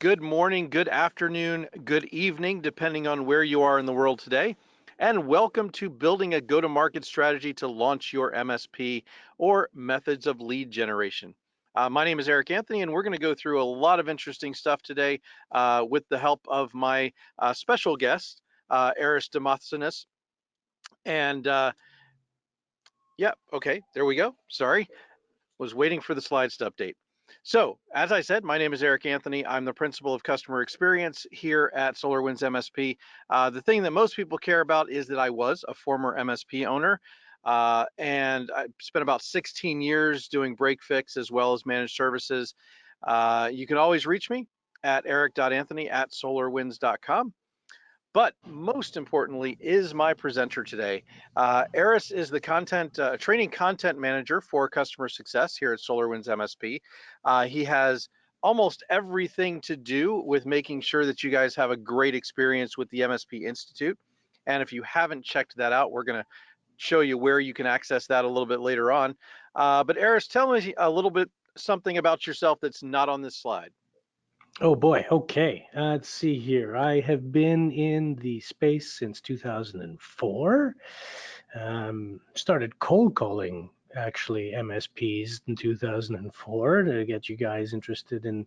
Good morning, good afternoon, good evening, depending on where you are in the world today. And welcome to Building a Go-to-Market Strategy to Launch Your MSP or Methods of Lead Generation. My name is Eric Anthony, and we're going to go through a lot of interesting stuff today with the help of my special guest, Aris Demosthenous. And yeah, okay, there we go. Sorry, was waiting for the slides to update. So, as I said, my name is Eric Anthony. I'm the principal of customer experience here at SolarWinds MSP. The thing that most people care about is that I was a former MSP owner, and I spent about 16 years doing break fix as well as managed services. You can always reach me at eric.anthony@solarwinds.com. But most importantly is my presenter today. Aris is the training content manager for customer success here at SolarWinds MSP. He has almost everything to do with making sure that you guys have a great experience with the MSP Institute. And if you haven't checked that out, we're going to show you where you can access that a little bit later on. But Aris, tell me a little bit something about yourself that's not on this slide. Oh boy, okay. Let's see here. I have been in the space since 2004. Started cold calling actually MSPs in 2004 to get you guys interested in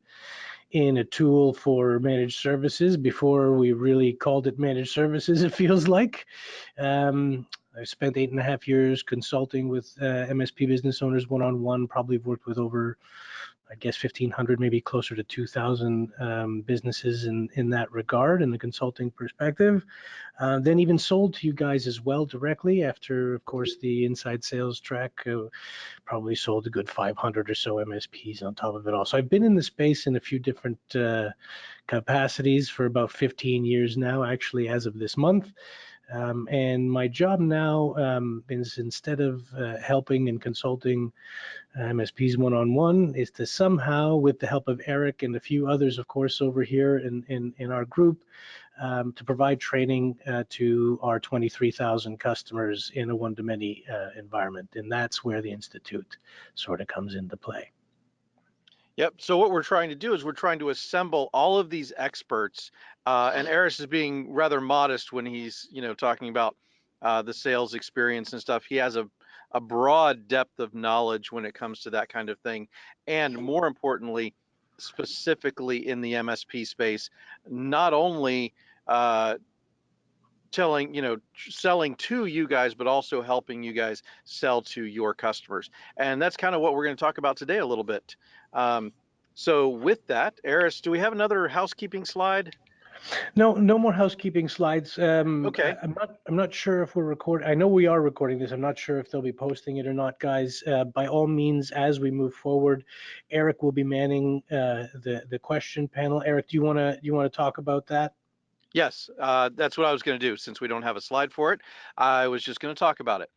a tool for managed services before we really called it managed services, it feels like. I spent 8.5 years consulting with MSP business owners one-on-one, probably worked with over, I guess, 1,500, maybe closer to 2,000 businesses in that regard, in the consulting perspective. Then even sold to you guys as well directly after, of course, the inside sales track. Probably sold a good 500 or so MSPs on top of it all. So I've been in the space in a few different capacities for about 15 years now, actually, as of this month. And my job now is, instead of helping and consulting MSPs one-on-one, is to somehow, with the help of Eric and a few others, of course, over here in our group, to provide training to our 23,000 customers in a one-to-many environment. And that's where the Institute sort of comes into play. Yep. So what we're trying to do is we're trying to assemble all of these experts, and Aris is being rather modest when he's, talking about the sales experience and stuff. He has a broad depth of knowledge when it comes to that kind of thing, and more importantly, specifically in the MSP space, not only uh, selling to you guys, but also helping you guys sell to your customers. And that's kind of what we're going to talk about today a little bit. So with that, Aris, do we have another housekeeping slide? No more housekeeping slides. Okay. I'm not sure if we're recording. I know we are recording this. I'm not sure if they'll be posting it or not, guys. By all means, as we move forward, Eric will be manning the question panel. Eric, do you want to talk about that? Yes, that's what I was going to do. Since we don't have a slide for it, I was just going to talk about it.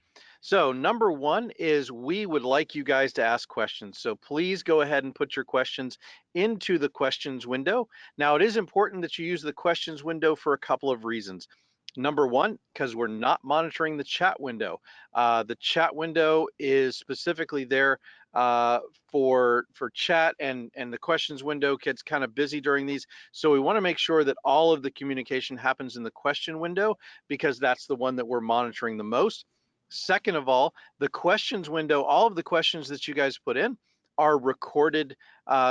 So number one is we would like you guys to ask questions. So please go ahead and put your questions into the questions window. Now, it is important that you use the questions window for a couple of reasons. Number one, because we're not monitoring the chat window. The chat window is specifically there uh, for chat, and the questions window gets kind of busy during these. So we want to make sure that all of the communication happens in the question window, because that's the one that we're monitoring the most. Second of all, the questions window, all of the questions that you guys put in are recorded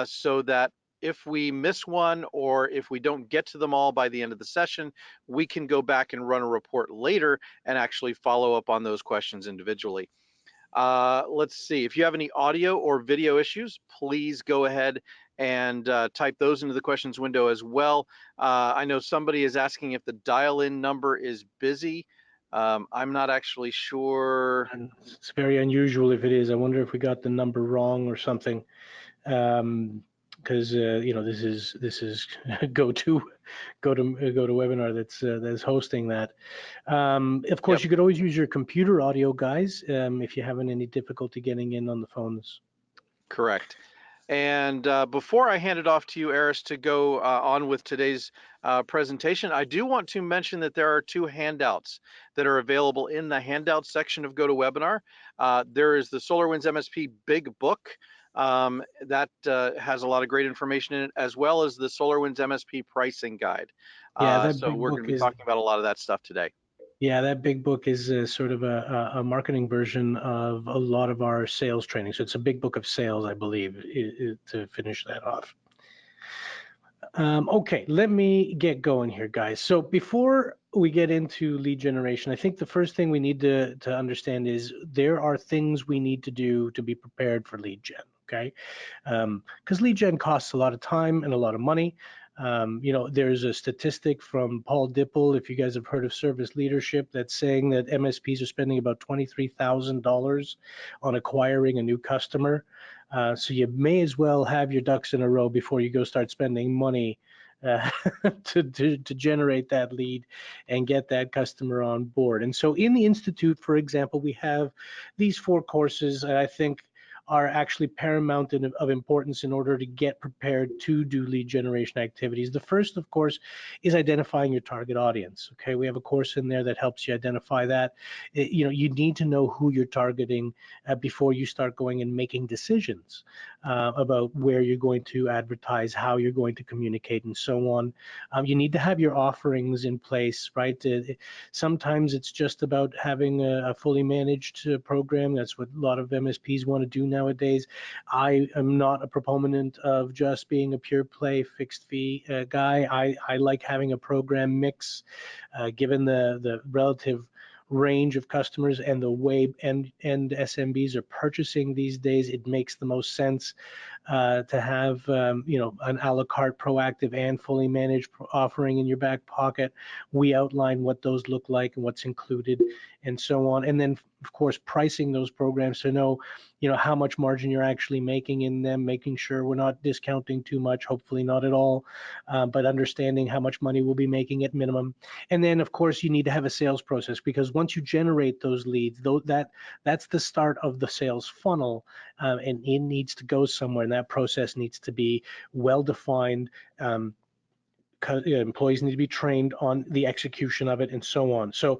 so that if we miss one or if we don't get to them all by the end of the session, we can go back and run a report later and actually follow up on those questions individually. Let's see, if you have any audio or video issues, please go ahead and type those into the questions window as well. I know somebody is asking if the dial-in number is busy. I'm not actually sure. And it's very unusual if it is. I wonder if we got the number wrong or something. Because this is GoToWebinar that's hosting that. Of course, Yep, you could always use your computer audio, guys, if you're having any difficulty getting in on the phones. correct. And before I hand it off to you, Aris, to go on with today's presentation, I do want to mention that there are two handouts that are available in the handout section of GoToWebinar. There is the SolarWinds MSP Big Book, That has a lot of great information in it, as well as the SolarWinds MSP pricing guide. Yeah, that So big we're going book to be is talking about a lot of that stuff today. yeah, that big book is sort of a marketing version of a lot of our sales training. So it's a big book of sales, I believe, to finish that off. Okay, let me get going here, guys. So before we get into lead generation, I think the first thing we need to understand is there are things we need to do to be prepared for lead gen, okay? Because lead gen costs a lot of time and a lot of money. There's a statistic from Paul Dipple, if you guys have heard of service leadership, that's saying that MSPs are spending about $23,000 on acquiring a new customer. So you may as well have your ducks in a row before you go start spending money uh, to generate that lead and get that customer on board. And so in the Institute, for example, we have these 4 courses that I think are actually paramount of importance in order to get prepared to do lead generation activities. The first, of course, is identifying your target audience. Okay, we have a course in there that helps you identify that. You need to know who you're targeting before you start going and making decisions about where you're going to advertise, how you're going to communicate, and so on. You need to have your offerings in place, right? Sometimes it's just about having a fully managed program. That's what a lot of MSPs want to do nowadays. I am not a proponent of just being a pure play fixed fee guy. I like having a program mix, given the relative range of customers and the way and SMBs are purchasing these days. It makes the most sense to have an a la carte, proactive, and fully managed offering in your back pocket. We outline what those look like and what's included, and so on. And then, of course, pricing those programs to know, how much margin you're actually making in them, making sure we're not discounting too much, hopefully not at all, but understanding how much money we'll be making at minimum. And then, of course, you need to have a sales process, because once you generate those leads, that's the start of the sales funnel, and it needs to go somewhere, and that process needs to be well defined. Employees need to be trained on the execution of it, and so on. So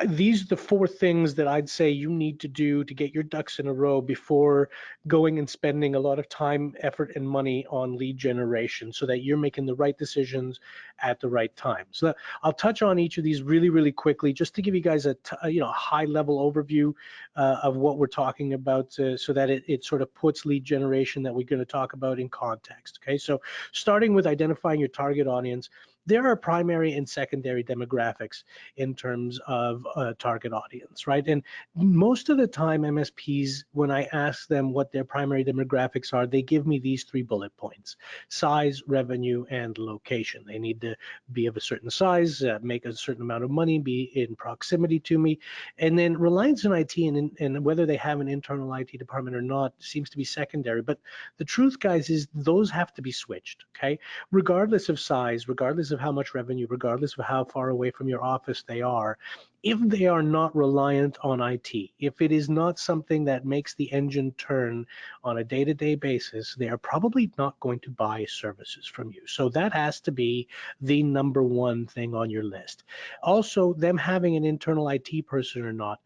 these are the 4 things that I'd say you need to do to get your ducks in a row before going and spending a lot of time, effort, and money on lead generation, so that you're making the right decisions at the right time. So I'll touch on each of these really, really quickly, just to give you guys a high-level overview of what we're talking about, so that it sort of puts lead generation that we're going to talk about in context. Okay, so starting with identifying your target audience, there are primary and secondary demographics in terms of target audience, right? And most of the time, MSPs, when I ask them what their primary demographics are, they give me these 3 bullet points: size, revenue, and location. They need to be of a certain size, make a certain amount of money, be in proximity to me. And then reliance on IT and whether they have an internal IT department or not seems to be secondary. But the truth, guys, is those have to be switched, okay? Regardless of size, regardless of how much revenue, regardless of how far away from your office they are, if they are not reliant on IT, if it is not something that makes the engine turn on a day-to-day basis, they are probably not going to buy services from you. So that has to be the number 1 thing on your list. Also, them having an internal IT person or not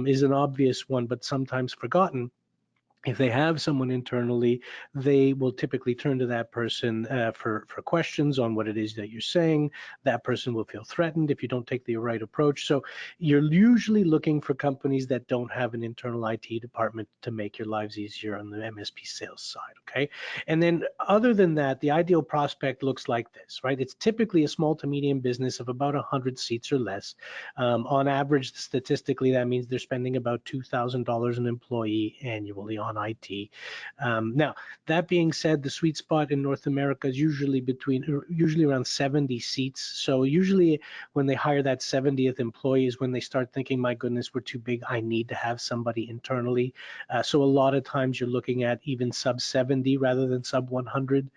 is an obvious one, but sometimes forgotten. If they have someone internally, they will typically turn to that person for questions on what it is that you're saying. That person will feel threatened if you don't take the right approach. So you're usually looking for companies that don't have an internal IT department to make your lives easier on the MSP sales side, okay? And then other than that, the ideal prospect looks like this, right? It's typically a small to medium business of about 100 seats or less. On average, statistically, that means they're spending about $2,000 an employee annually on IT. Now, that being said, the sweet spot in North America is usually around 70 seats. So usually when they hire that 70th employee is when they start thinking, my goodness, we're too big, I need to have somebody internally. So a lot of times you're looking at even sub 70 rather than sub 100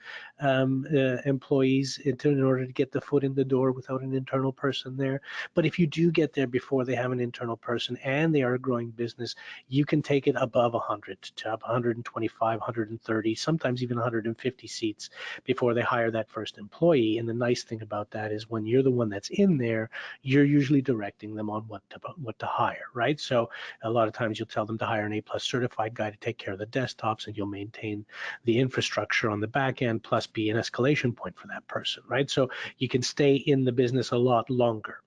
employees in order to get the foot in the door without an internal person there. But if you do get there before they have an internal person and they are a growing business, you can take it above 100 to up 125, 130, sometimes even 150 seats before they hire that first employee. And the nice thing about that is when you're the one that's in there, you're usually directing them on what to hire, right? So a lot of times you'll tell them to hire an A+ certified guy to take care of the desktops, and you'll maintain the infrastructure on the back end, plus be an escalation point for that person, right? So you can stay in the business a lot longer.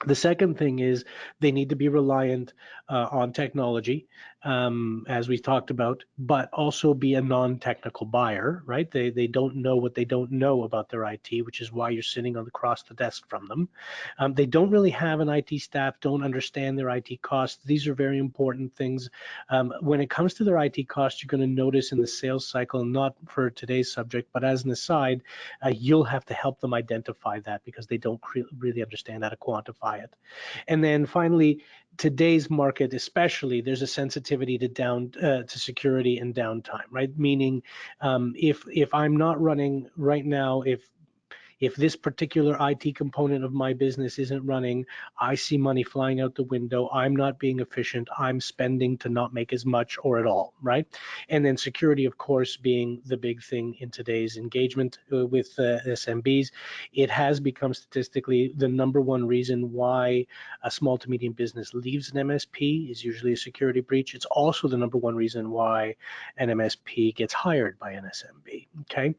The second thing is they need to be reliant on technology, as we talked about, but also be a non-technical buyer, right? They don't know what they don't know about their IT, which is why you're sitting across the desk from them. They don't really have an IT staff, don't understand their IT costs. These are very important things. When it comes to their IT costs, you're going to notice in the sales cycle, not for today's subject, but as an aside, you'll have to help them identify that because they don't really understand how to quantify it. And then finally, today's market especially, there's a sensitivity to security and downtime, right? Meaning, if I'm not running right now, if this particular IT component of my business isn't running, I see money flying out the window. I'm not being efficient. I'm spending to not make as much or at all, right? And then security, of course, being the big thing in today's engagement with SMBs. It has become statistically the #1 reason why a small to medium business leaves an MSP is usually a security breach. It's also the #1 reason why an MSP gets hired by an SMB, okay?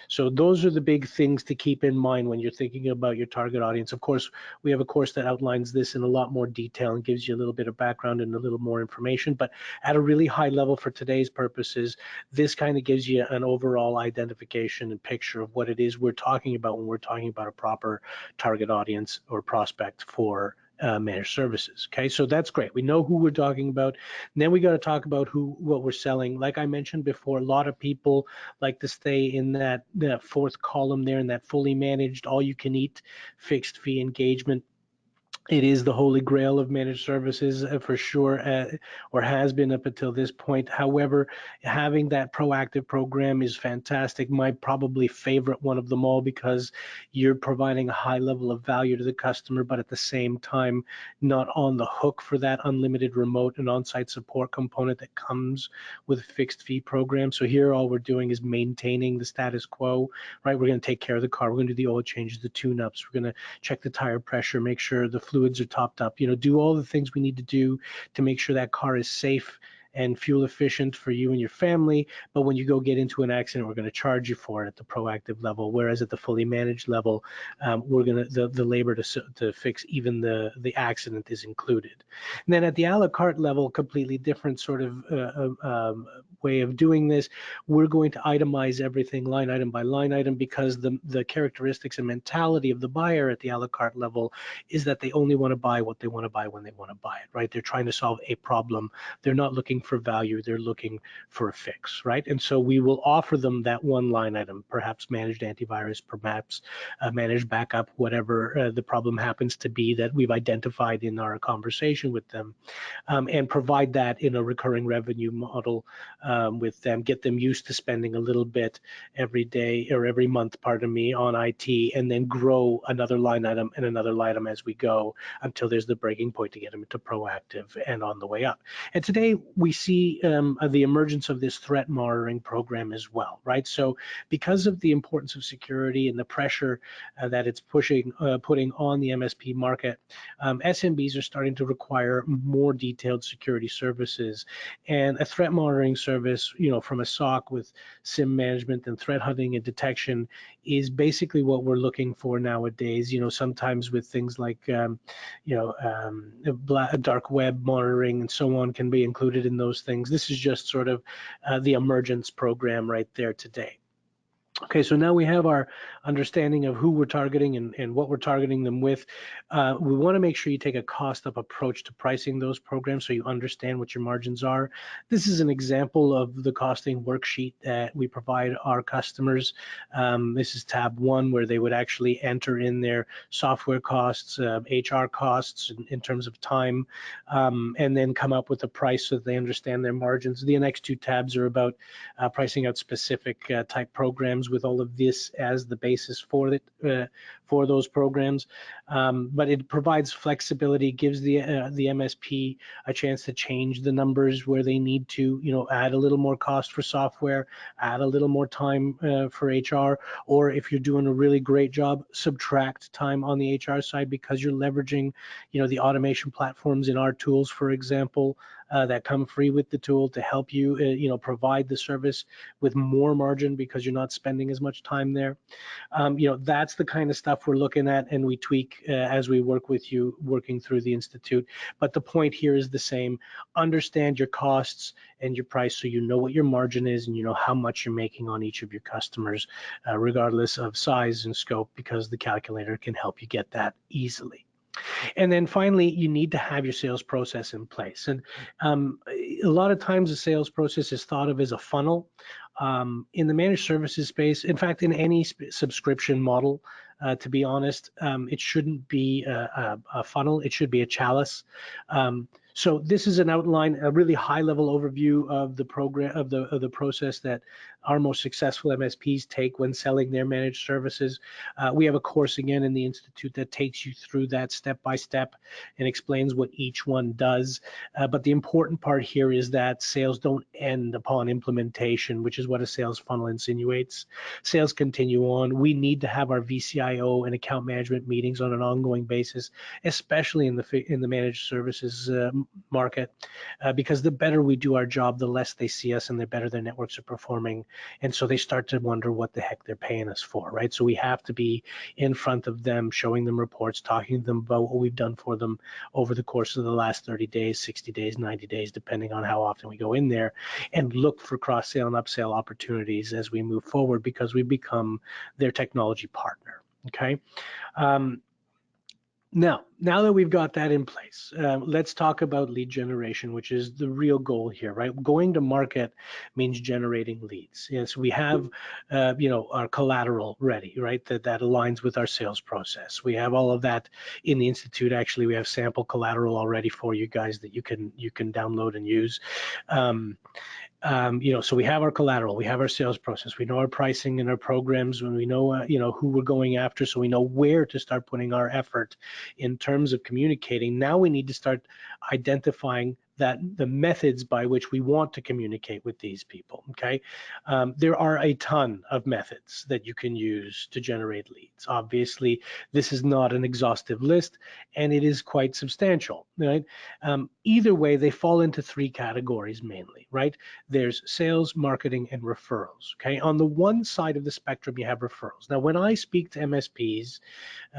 So those are the big things to keep in mind when you're thinking about your target audience. Of course, we have a course that outlines this in a lot more detail and gives you a little bit of background and a little more information, but at a really high level for today's purposes, this kind of gives you an overall identification and picture of what it is we're talking about when we're talking about a proper target audience or prospect for managed services. Okay, so that's great. We know who we're talking about. And then we got to talk about what we're selling. Like I mentioned before, a lot of people like to stay in that fourth column there, in that fully managed, all you can eat fixed fee engagement. It is the holy grail of managed services for sure, or has been up until this point. However, having that proactive program is fantastic. My probably favorite one of them all, because you're providing a high level of value to the customer, but at the same time, not on the hook for that unlimited remote and on-site support component that comes with a fixed fee program. So here, all we're doing is maintaining the status quo, right? We're going to take care of the car. We're going to do the oil changes, the tune-ups. We're going to check the tire pressure, make sure the fluids are topped up, do all the things we need to do to make sure that car is safe and fuel efficient for you and your family. But when you go get into an accident, we're going to charge you for it at the proactive level. Whereas at the fully managed level, we're going to the labor to fix even the accident is included. And then at the a la carte level, completely different sort of way of doing this. We're going to itemize everything line item by line item, because the characteristics and mentality of the buyer at the a la carte level is that they only want to buy what they want to buy when they want to buy it, right? They're trying to solve a problem. They're not looking for value. They're looking for a fix, right? And so we will offer them that one line item, perhaps managed antivirus, perhaps managed backup, whatever the problem happens to be that we've identified in our conversation with them, and provide that in a recurring revenue model with them, get them used to spending a little bit every day or every month, pardon me, on IT, and then grow another line item and another line item as we go until there's the breaking point to get them into proactive and on the way up. And today we see the emergence of this threat monitoring program as well, right? So because of the importance of security and the pressure that it's putting on the MSP market, SMBs are starting to require more detailed security services, and a threat monitoring service, from a SOC with SIM management and threat hunting and detection is basically what we're looking for nowadays. Sometimes with things like dark web monitoring and so on can be included in those things. This is just sort of the emergence program right there today. Okay, so now we have our understanding of who we're targeting and what we're targeting them with. We want to make sure you take a cost-up approach to pricing those programs so you understand what your margins are. This is an example of the costing worksheet that we provide our customers. This is tab 1, where they would actually enter in their software costs, HR costs in terms of time, and then come up with a price so that they understand their margins. The next 2 tabs are about pricing out specific type programs comes with all of this as the basis for it, for those programs. But it provides flexibility, gives the MSP a chance to change the numbers where they need to, add a little more cost for software, add a little more time for HR, or if you're doing a really great job, subtract time on the HR side because you're leveraging, the automation platforms in our tools, for example, that come free with the tool to help you, provide the service with more margin because you're not spending as much time there. That's the kind of stuff we're looking at, and we tweak as we work with you, working through the Institute. But the point here is the same. Understand your costs and your price so you know what your margin is and you know how much you're making on each of your customers, regardless of size and scope, because the calculator can help you get that easily. And then finally, you need to have your sales process in place. And a lot of times the sales process is thought of as a funnel. In the managed services space, in fact, in any subscription model, to be honest, it shouldn't be a funnel, it should be a chalice. So this is an outline, a really high-level overview of the program, of the process that our most successful MSPs take when selling their managed services. We have a course again in the Institute that takes you through that step by step and explains what each one does. But the important part here is that sales don't end upon implementation, which is what a sales funnel insinuates. Sales continue on. We need to have our VCIO and account management meetings on an ongoing basis, especially in the managed services market, because the better we do our job, the less they see us and the better their networks are performing. And so they start to wonder what the heck they're paying us for, right? So we have to be in front of them, showing them reports, talking to them about what we've done for them over the course of the last 30 days, 60 days, 90 days, depending on how often we go in there, and look for cross-sale and upsell opportunities as we move forward, because we become their technology partner, okay? Now that we've got that in place, let's talk about lead generation, which is the real goal here, right? Going to market means generating leads. Yes, we have, our collateral ready, right? That aligns with our sales process. We have all of that in the Institute. Actually, we have sample collateral already for you guys that you can download and use. So we have our collateral, we have our sales process, we know our pricing and our programs, and we know, who we're going after, so we know where to start putting our effort in terms of communicating. Now we need to start identifying the methods by which we want to communicate with these people, okay? There are a ton of methods that you can use to generate leads. Obviously, this is not an exhaustive list, and it is quite substantial, right? Either way, they fall into three categories mainly, right? There's sales, marketing, and referrals, okay? On the one side of the spectrum, you have referrals. Now, when I speak to MSPs,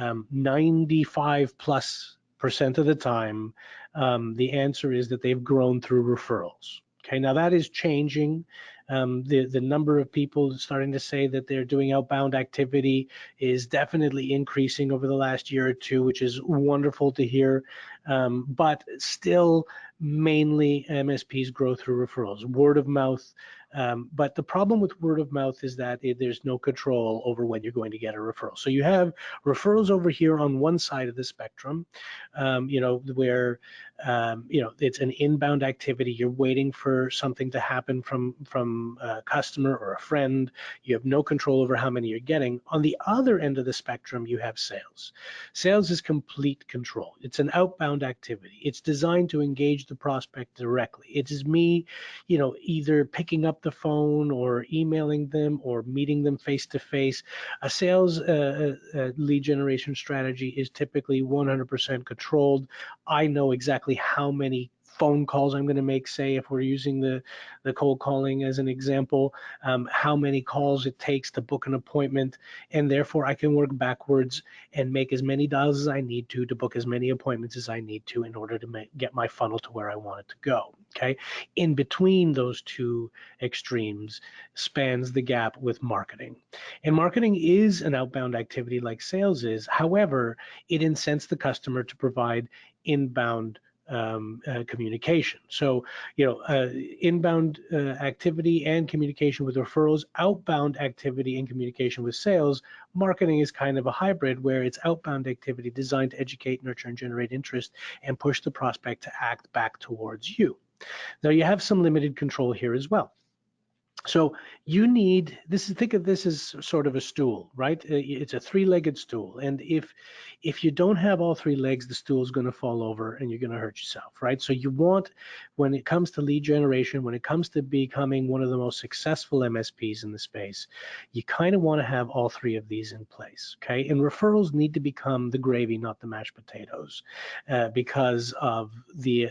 95+% of the time, the answer is that they've grown through referrals. Okay, now that is changing. The number of people starting to say that they're doing outbound activity is definitely increasing over the last year or two, which is wonderful to hear. But still, mainly MSPs grow through referrals, word of mouth. But the problem with word of mouth is that there's no control over when you're going to get a referral. So you have referrals over here on one side of the spectrum, where it's an inbound activity. You're waiting for something to happen from a customer or a friend. You have no control over how many you're getting. On the other end of the spectrum, you have sales. Sales is complete control. It's an outbound activity. It's designed to engage the prospect directly. It is me, either picking up the phone or emailing them or meeting them face to face. A sales lead generation strategy is typically 100% controlled. I know exactly how many phone calls I'm going to make, say, if we're using the cold calling as an example, how many calls it takes to book an appointment, and therefore I can work backwards and make as many dials as I need to book as many appointments as I need to in order to get my funnel to where I want it to go, okay? In between those two extremes spans the gap with marketing. And marketing is an outbound activity like sales is. However, it incents the customer to provide inbound communication. So, inbound activity and communication with referrals, outbound activity and communication with sales. Marketing is kind of a hybrid where it's outbound activity designed to educate, nurture, and generate interest and push the prospect to act back towards you. Now, you have some limited control here as well. So you need this. Think of this as sort of a stool, right? It's a three-legged stool, and if you don't have all three legs, the stool is going to fall over and you're going to hurt yourself, right? So you want, when it comes to lead generation, when it comes to becoming one of the most successful MSPs in the space, you kind of want to have all three of these in place, okay? And referrals need to become the gravy, not the mashed potatoes, because of the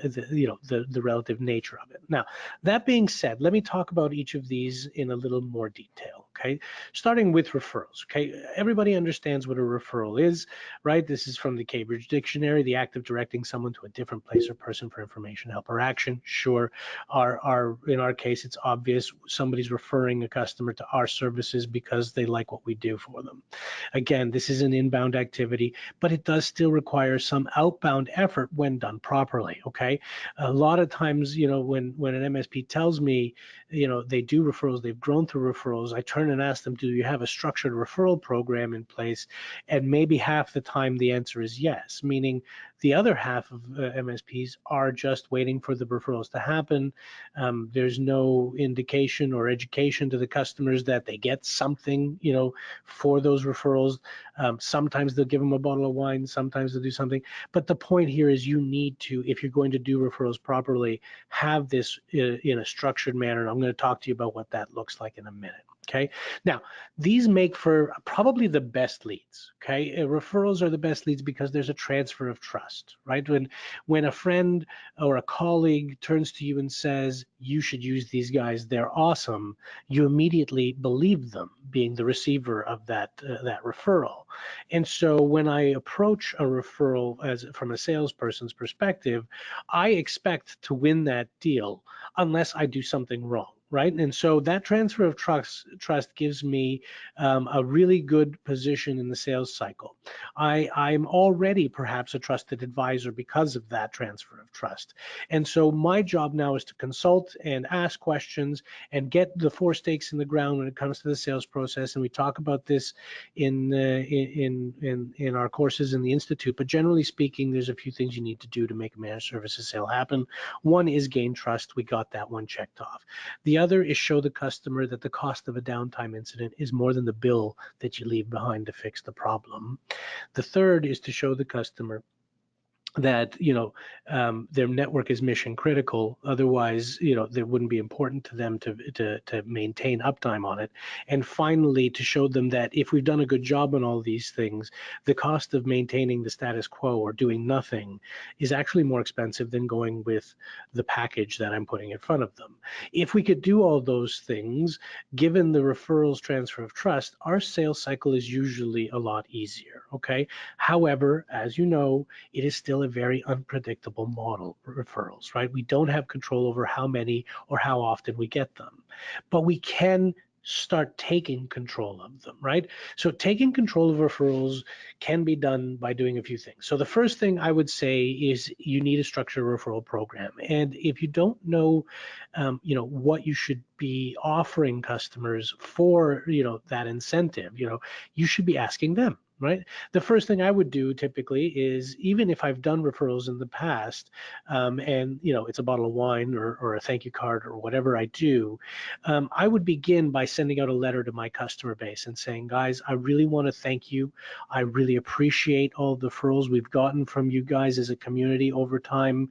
relative nature of it. Now, that being said, let me talk about each of these in a little more detail, okay? Starting with referrals, okay? Everybody understands what a referral is, right? This is from the Cambridge Dictionary, the act of directing someone to a different place or person for information, help, or action. Sure, in our case, it's obvious somebody's referring a customer to our services because they like what we do for them. Again, this is an inbound activity, but it does still require some outbound effort when done properly, okay? A lot of times, when an MSP tells me, they do referrals, they've grown through referrals, I turn and ask them, do you have a structured referral program in place? And maybe half the time the answer is yes, meaning the other half of MSPs are just waiting for the referrals to happen. There's no indication or education to the customers that they get something, for those referrals. Sometimes they'll give them a bottle of wine, sometimes they'll do something. But the point here is you need to, if you're going to do referrals properly, have this in a structured manner. And I'm going to talk to you about what that looks like in a minute. Okay. Now, these make for probably the best leads. Okay. Referrals are the best leads because there's a transfer of trust, right? When a friend or a colleague turns to you and says, you should use these guys, they're awesome, you immediately believe them, being the receiver of that referral. And so when I approach a referral as from a salesperson's perspective, I expect to win that deal unless I do something wrong, right? And so that transfer of trust gives me a really good position in the sales cycle. I'm already perhaps a trusted advisor because of that transfer of trust. And so my job now is to consult and ask questions and get the four stakes in the ground when it comes to the sales process. And we talk about this in our courses in the Institute. But generally speaking, there's a few things you need to do to make a managed services sale happen. One is gain trust. We got that one checked off. The other is show the customer that the cost of a downtime incident is more than the bill that you leave behind to fix the problem. The third is to show the customer that their network is mission critical, otherwise that wouldn't be important to them to maintain uptime on it. And finally, to show them that if we've done a good job on all these things, the cost of maintaining the status quo or doing nothing is actually more expensive than going with the package that I'm putting in front of them. If we could do all those things, given the referrals transfer of trust, our sales cycle is usually a lot easier. Okay, however, as you know, it is still a very unpredictable model, referrals, right? We don't have control over how many or how often we get them, but we can start taking control of them, right? So taking control of referrals can be done by doing a few things. So the first thing I would say is you need a structured referral program. And if you don't know, what you should be offering customers for, that incentive, you should be asking them, right? The first thing I would do typically is, even if I've done referrals in the past, and it's a bottle of wine or a thank you card or whatever I do, I would begin by sending out a letter to my customer base and saying, guys, I really want to thank you. I really appreciate all the referrals we've gotten from you guys as a community over time.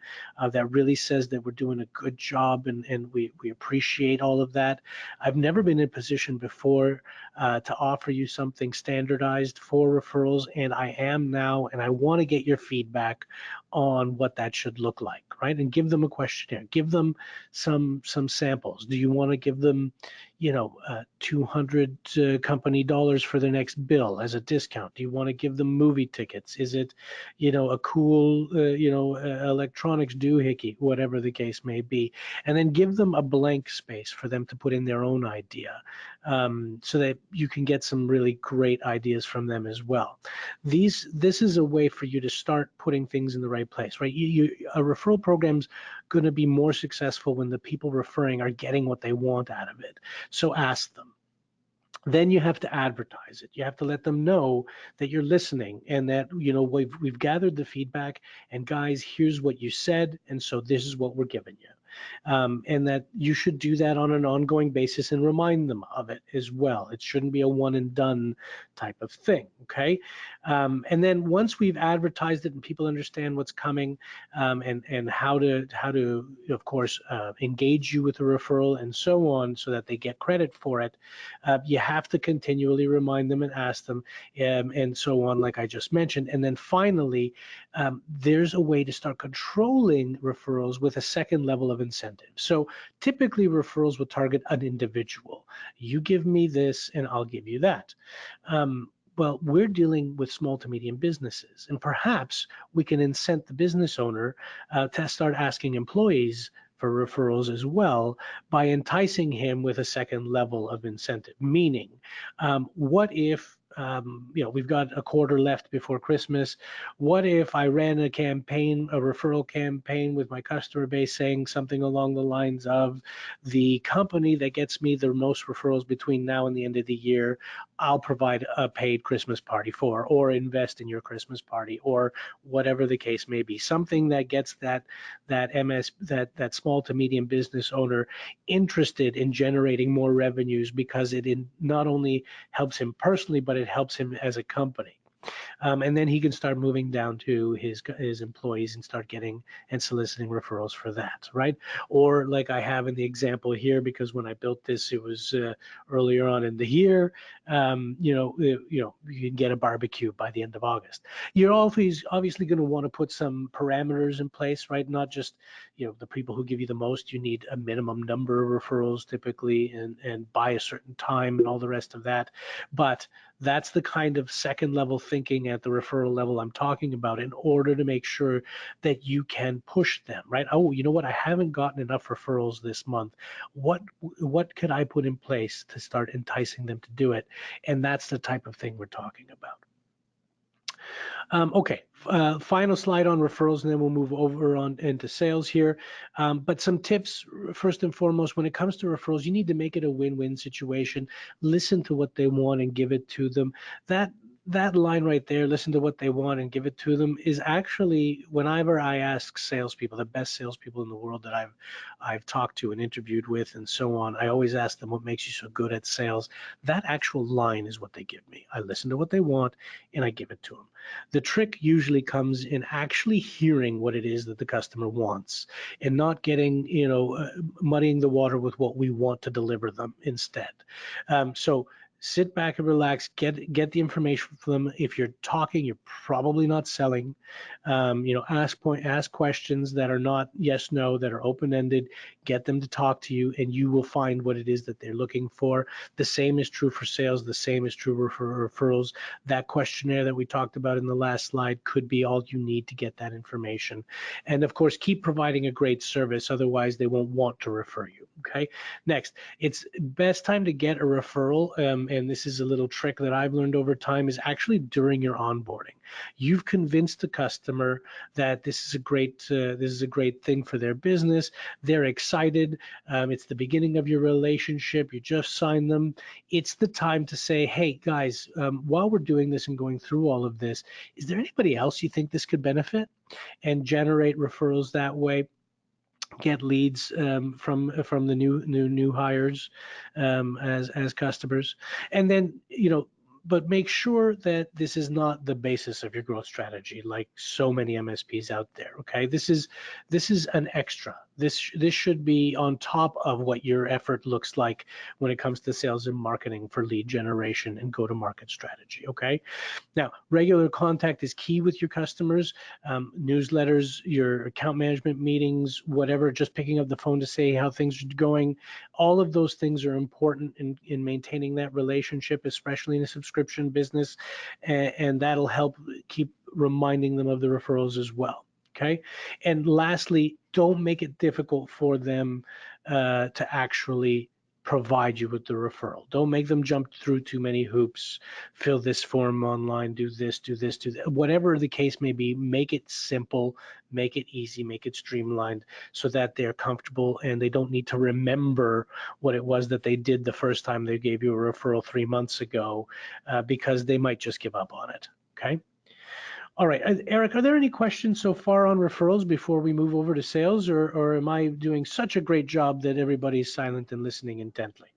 That really says that we're doing a good job, and we appreciate all of that. I've never been in a position before to offer you something standardized for referrals, and I am now, and I want to get your feedback on what that should look like, right? And give them a questionnaire, give them some samples. Do you want to give them 200 company dollars for their next bill as a discount? Do you want to give them movie tickets? Is it a cool electronics doohickey, whatever the case may be? And then give them a blank space for them to put in their own idea, so that you can get some really great ideas from them as well. This is a way for you to start putting things in the right place, right? A referral program's going to be more successful when the people referring are getting what they want out of it. So ask them. Then you have to advertise it. You have to let them know that you're listening and that we've gathered the feedback, and guys, here's what you said, and so this is what we're giving you. and that you should do that on an ongoing basis and remind them of it as well. It shouldn't be a one and done type of thing, okay? And then once we've advertised it and people understand what's coming, and how to of course engage you with a referral and so on, so that they get credit for it, you have to continually remind them and ask them, and so on, like I just mentioned. And then finally, there's a way to start controlling referrals with a second level of incentive. So typically referrals will target an individual. You give me this and I'll give you that. Well, we're dealing with small to medium businesses, and perhaps we can incent the business owner to start asking employees for referrals as well, by enticing him with a second level of incentive. Meaning, what if we've got a quarter left before Christmas? What if I ran a campaign, a referral campaign with my customer base, saying something along the lines of, the company that gets me the most referrals between now and the end of the year, I'll provide a paid Christmas party for, or invest in your Christmas party, or whatever the case may be. Something that gets that small to medium business owner interested in generating more revenues, because it not only helps him personally, but it helps him as a company. And then he can start moving down to his employees and start getting and soliciting referrals for that, right? Or like I have in the example here, because when I built this, it was earlier on in the year. You can get a barbecue by the end of August. You're always obviously going to want to put some parameters in place, right? Not just the people who give you the most. You need a minimum number of referrals typically, and by a certain time and all the rest of that. But that's the kind of second level thinking at the referral level I'm talking about, in order to make sure that you can push them, right? Oh, you know what? I haven't gotten enough referrals this month. What could I put in place to start enticing them to do it? And that's the type of thing we're talking about. Okay, final slide on referrals, and then we'll move over on into sales here. But some tips, first and foremost, when it comes to referrals, you need to make it a win-win situation. Listen to what they want and give it to them. That line right there, listen to what they want and give it to them, is actually, whenever I ask salespeople, the best salespeople in the world that I've talked to and interviewed with and so on, I always ask them, what makes you so good at sales? That actual line is what they give me. I listen to what they want and I give it to them. The trick usually comes in actually hearing what it is that the customer wants, and not getting, muddying the water with what we want to deliver them instead. So sit back and relax, get the information from them. If you're talking, you're probably not selling. Ask questions that are not yes, no, that are open-ended. Get them to talk to you, and you will find what it is that they're looking for. The same is true for sales. The same is true for referrals. That questionnaire that we talked about in the last slide could be all you need to get that information. And of course, keep providing a great service. Otherwise, they won't want to refer you. Okay. Next, it's best time to get a referral, and this is a little trick that I've learned over time, is actually during your onboarding. You've convinced the customer that this is a great thing for their business. They're excited. It's the beginning of your relationship. You just signed them. It's the time to say, hey guys, while we're doing this and going through all of this, is there anybody else you think this could benefit? And generate referrals that way. Get leads from the new hires as customers, and then but make sure that this is not the basis of your growth strategy, like so many MSPs out there. Okay, this is an extra. This should be on top of what your effort looks like when it comes to sales and marketing for lead generation and go-to-market strategy. Okay, now regular contact is key with your customers. Newsletters, your account management meetings, whatever, just picking up the phone to say how things are going. All of those things are important in maintaining that relationship, especially in a subscription business, and that'll help keep reminding them of the referrals as well. Okay, and lastly, don't make it difficult for them to actually provide you with the referral. Don't make them jump through too many hoops, fill this form online, do this, do that. Whatever the case may be, make it simple, make it easy, make it streamlined, so that they're comfortable and they don't need to remember what it was that they did the first time they gave you a referral 3 months ago, because they might just give up on it. Okay. All right, Eric, are there any questions so far on referrals before we move over to sales, or am I doing such a great job that everybody's silent and listening intently?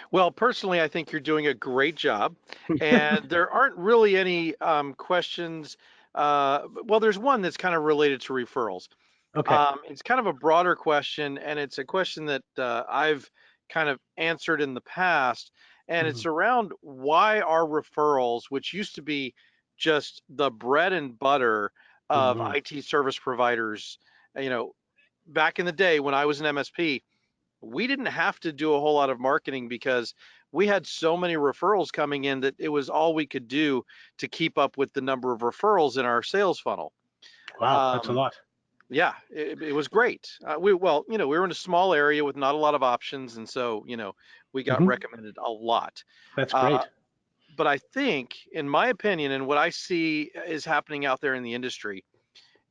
Well, personally, I think you're doing a great job, and there aren't really any questions. Well, there's one that's kind of related to referrals. Okay. It's kind of a broader question, and it's a question that I've kind of answered in the past, and Hmm. it's around why are referrals, which used to be just the bread and butter of Hmm. IT service providers, you know, back in the day when I was an MSP, we didn't have to do a whole lot of marketing because we had so many referrals coming in that it was all we could do to keep up with the number of referrals in our sales funnel. Wow, that's a Um, lot. yeah, it was great. Well, we were in a small area with not a lot of options, and so, we got Hmm. recommended a lot. That's Uh, great. but I think, in my opinion, and what I see is happening out there in the industry,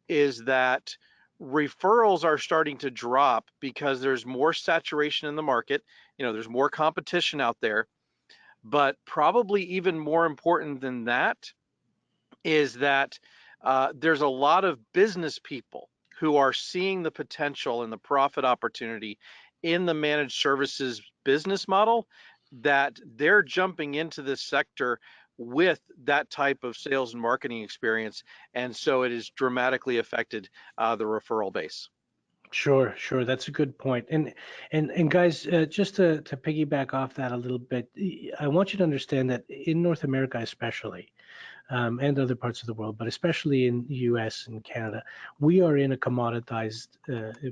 is that referrals are starting to drop because there's more saturation in the market. There's more competition out there. But probably even more important than that is that there's a lot of business people who are seeing the potential and the profit opportunity in the managed services business model, that they're jumping into this sector with that type of sales and marketing experience. And so it has dramatically affected the referral base. Sure, sure. That's a good point. And guys, just to piggyback off that a little bit, I want you to understand that in North America, especially, and other parts of the world, but especially in the US and Canada, we are in a commoditized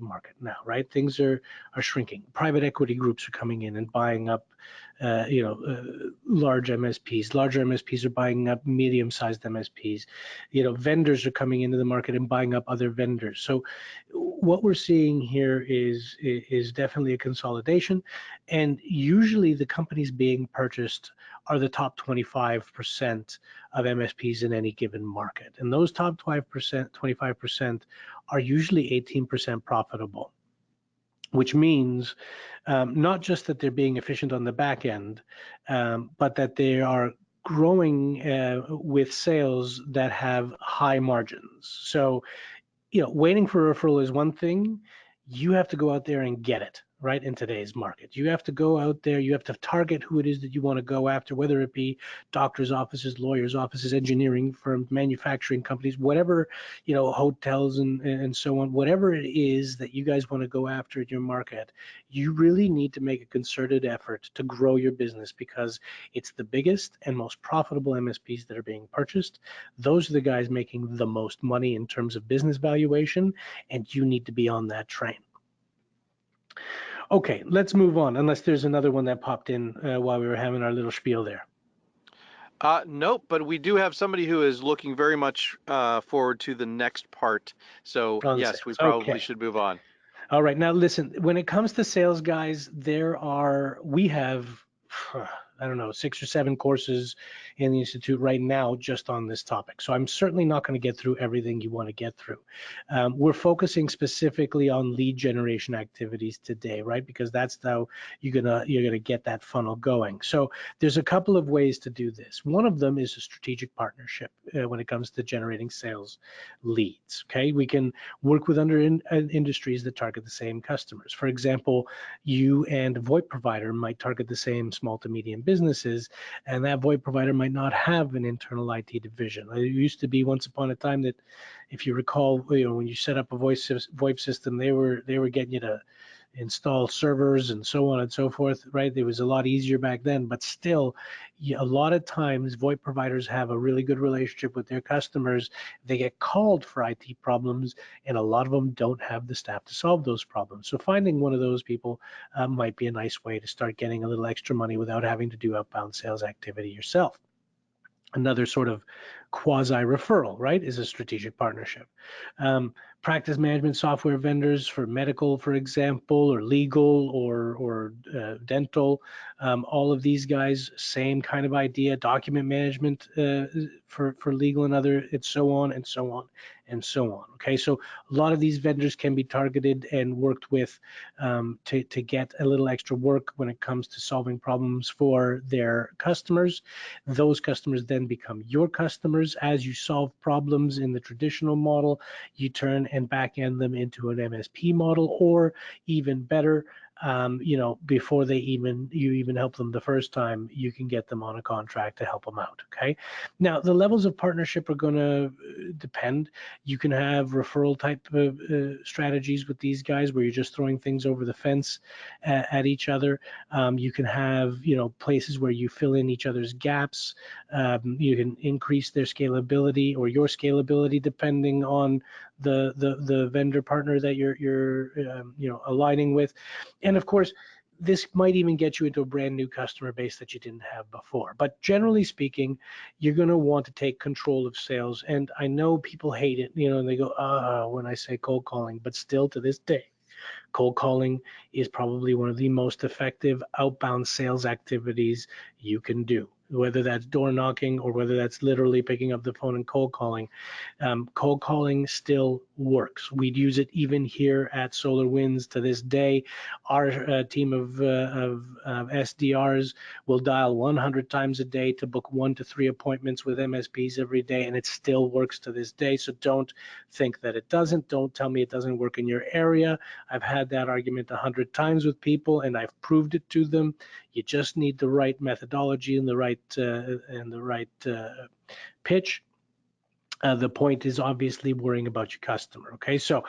market now, right? Things are shrinking. Private equity groups are coming in and buying up, large MSPs. Larger MSPs are buying up medium-sized MSPs. Vendors are coming into the market and buying up other vendors. So what we're seeing here is definitely a consolidation, and usually the companies being purchased are the top 25% of MSPs in any given market. And those top 5%, 25% are usually 18% profitable, which means not just that they're being efficient on the back end, but that they are growing with sales that have high margins. So waiting for a referral is one thing. You have to go out there and get it, right? In today's market, you have to go out there, you have to target who it is that you want to go after, whether it be doctors' offices, lawyers' offices, engineering firms, manufacturing companies, whatever, hotels and so on, whatever it is that you guys want to go after in your market, you really need to make a concerted effort to grow your business because it's the biggest and most profitable MSPs that are being purchased. Those are the guys making the most money in terms of business valuation, and you need to be on that train. Okay, let's move on, unless there's another one that popped in while we were having our little spiel there. Nope, but we do have somebody who is looking very much forward to the next part. So On yes, we sales. probably Okay. should move on. All right. Now listen, when it comes to sales guys, we have, I don't know, 6 or 7 courses in the Institute right now just on this topic. So I'm certainly not going to get through everything you want to get through. We're focusing specifically on lead generation activities today, right? Because that's how you're gonna get that funnel going. So there's a couple of ways to do this. One of them is a strategic partnership when it comes to generating sales leads. Okay, we can work with industries that target the same customers. For example, you and a VoIP provider might target the same small to medium businesses, and that VoIP provider might not have an internal IT division. It used to be once upon a time that, if you recall, when you set up a VoIP system, they were getting you to install servers and so on and so forth, right? It was a lot easier back then, but still, a lot of times VoIP providers have a really good relationship with their customers. They get called for IT problems, and a lot of them don't have the staff to solve those problems. So finding one of those people might be a nice way to start getting a little extra money without having to do outbound sales activity yourself. Another sort of quasi referral, right, is a strategic partnership. practice management software vendors for medical, for example, or legal, or dental. All of these guys, same kind of idea. Document management for legal and other, and so on and so on and so on. Okay, so a lot of these vendors can be targeted and worked with to get a little extra work when it comes to solving problems for their customers. Those customers then become your customers. As you solve problems in the traditional model, you turn and back end them into an MSP model, or even better, before you even help them the first time, you can get them on a contract to help them out. Okay. Now, the levels of partnership are going to depend. You can have referral type of strategies with these guys where you're just throwing things over the fence at each other. You can have, places where you fill in each other's gaps. You can increase their scalability or your scalability depending on the vendor partner that you're aligning with. And of course, this might even get you into a brand new customer base that you didn't have before. But generally speaking, you're going to want to take control of sales. And I know people hate it, and they go, when I say cold calling, but still to this day, cold calling is probably one of the most effective outbound sales activities you can do, whether that's door knocking or whether that's literally picking up the phone and cold calling. Cold calling still works. We'd use it even here at SolarWinds to this day. Our team of SDRs will dial 100 times a day to book 1 to 3 appointments with MSPs every day, and it still works to this day. So don't think that it doesn't. Don't tell me it doesn't work in your area. I've had that argument 100 times with people, and I've proved it to them. You just need the right methodology and the right pitch. The point is obviously worrying about your customer. Okay, so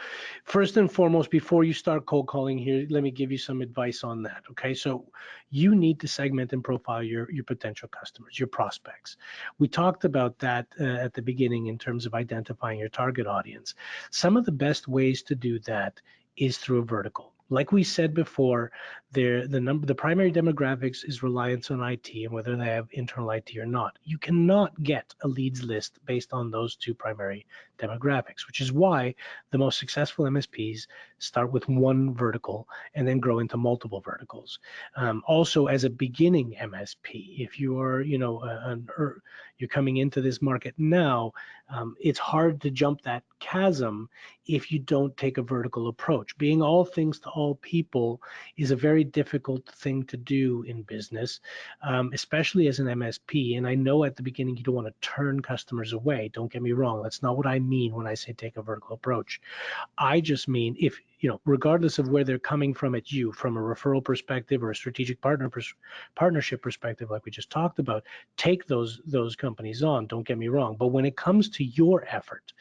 first and foremost, before you start cold calling here, let me give you some advice on that. Okay, so you need to segment and profile your potential customers, your prospects. We talked about that at the beginning in terms of identifying your target audience. Some of the best ways to do that is through a vertical. Like we said before, the primary demographics is reliance on IT and whether they have internal IT or not. You cannot get a leads list based on those two primary demographics, which is why the most successful MSPs start with one vertical and then grow into multiple verticals. Also, as a beginning MSP, if you are, you're coming into this market now, it's hard to jump that chasm if you don't take a vertical approach. Being all things to all people is a very difficult thing to do in business, especially as an MSP. And I know at the beginning you don't want to turn customers away. Don't get me wrong. That's not what I mean when I say take a vertical approach. I just mean if, regardless of where they're coming from at you, from a referral perspective or a strategic partnership perspective, like we just talked about, take those companies on, don't get me wrong. But when it comes to your effort,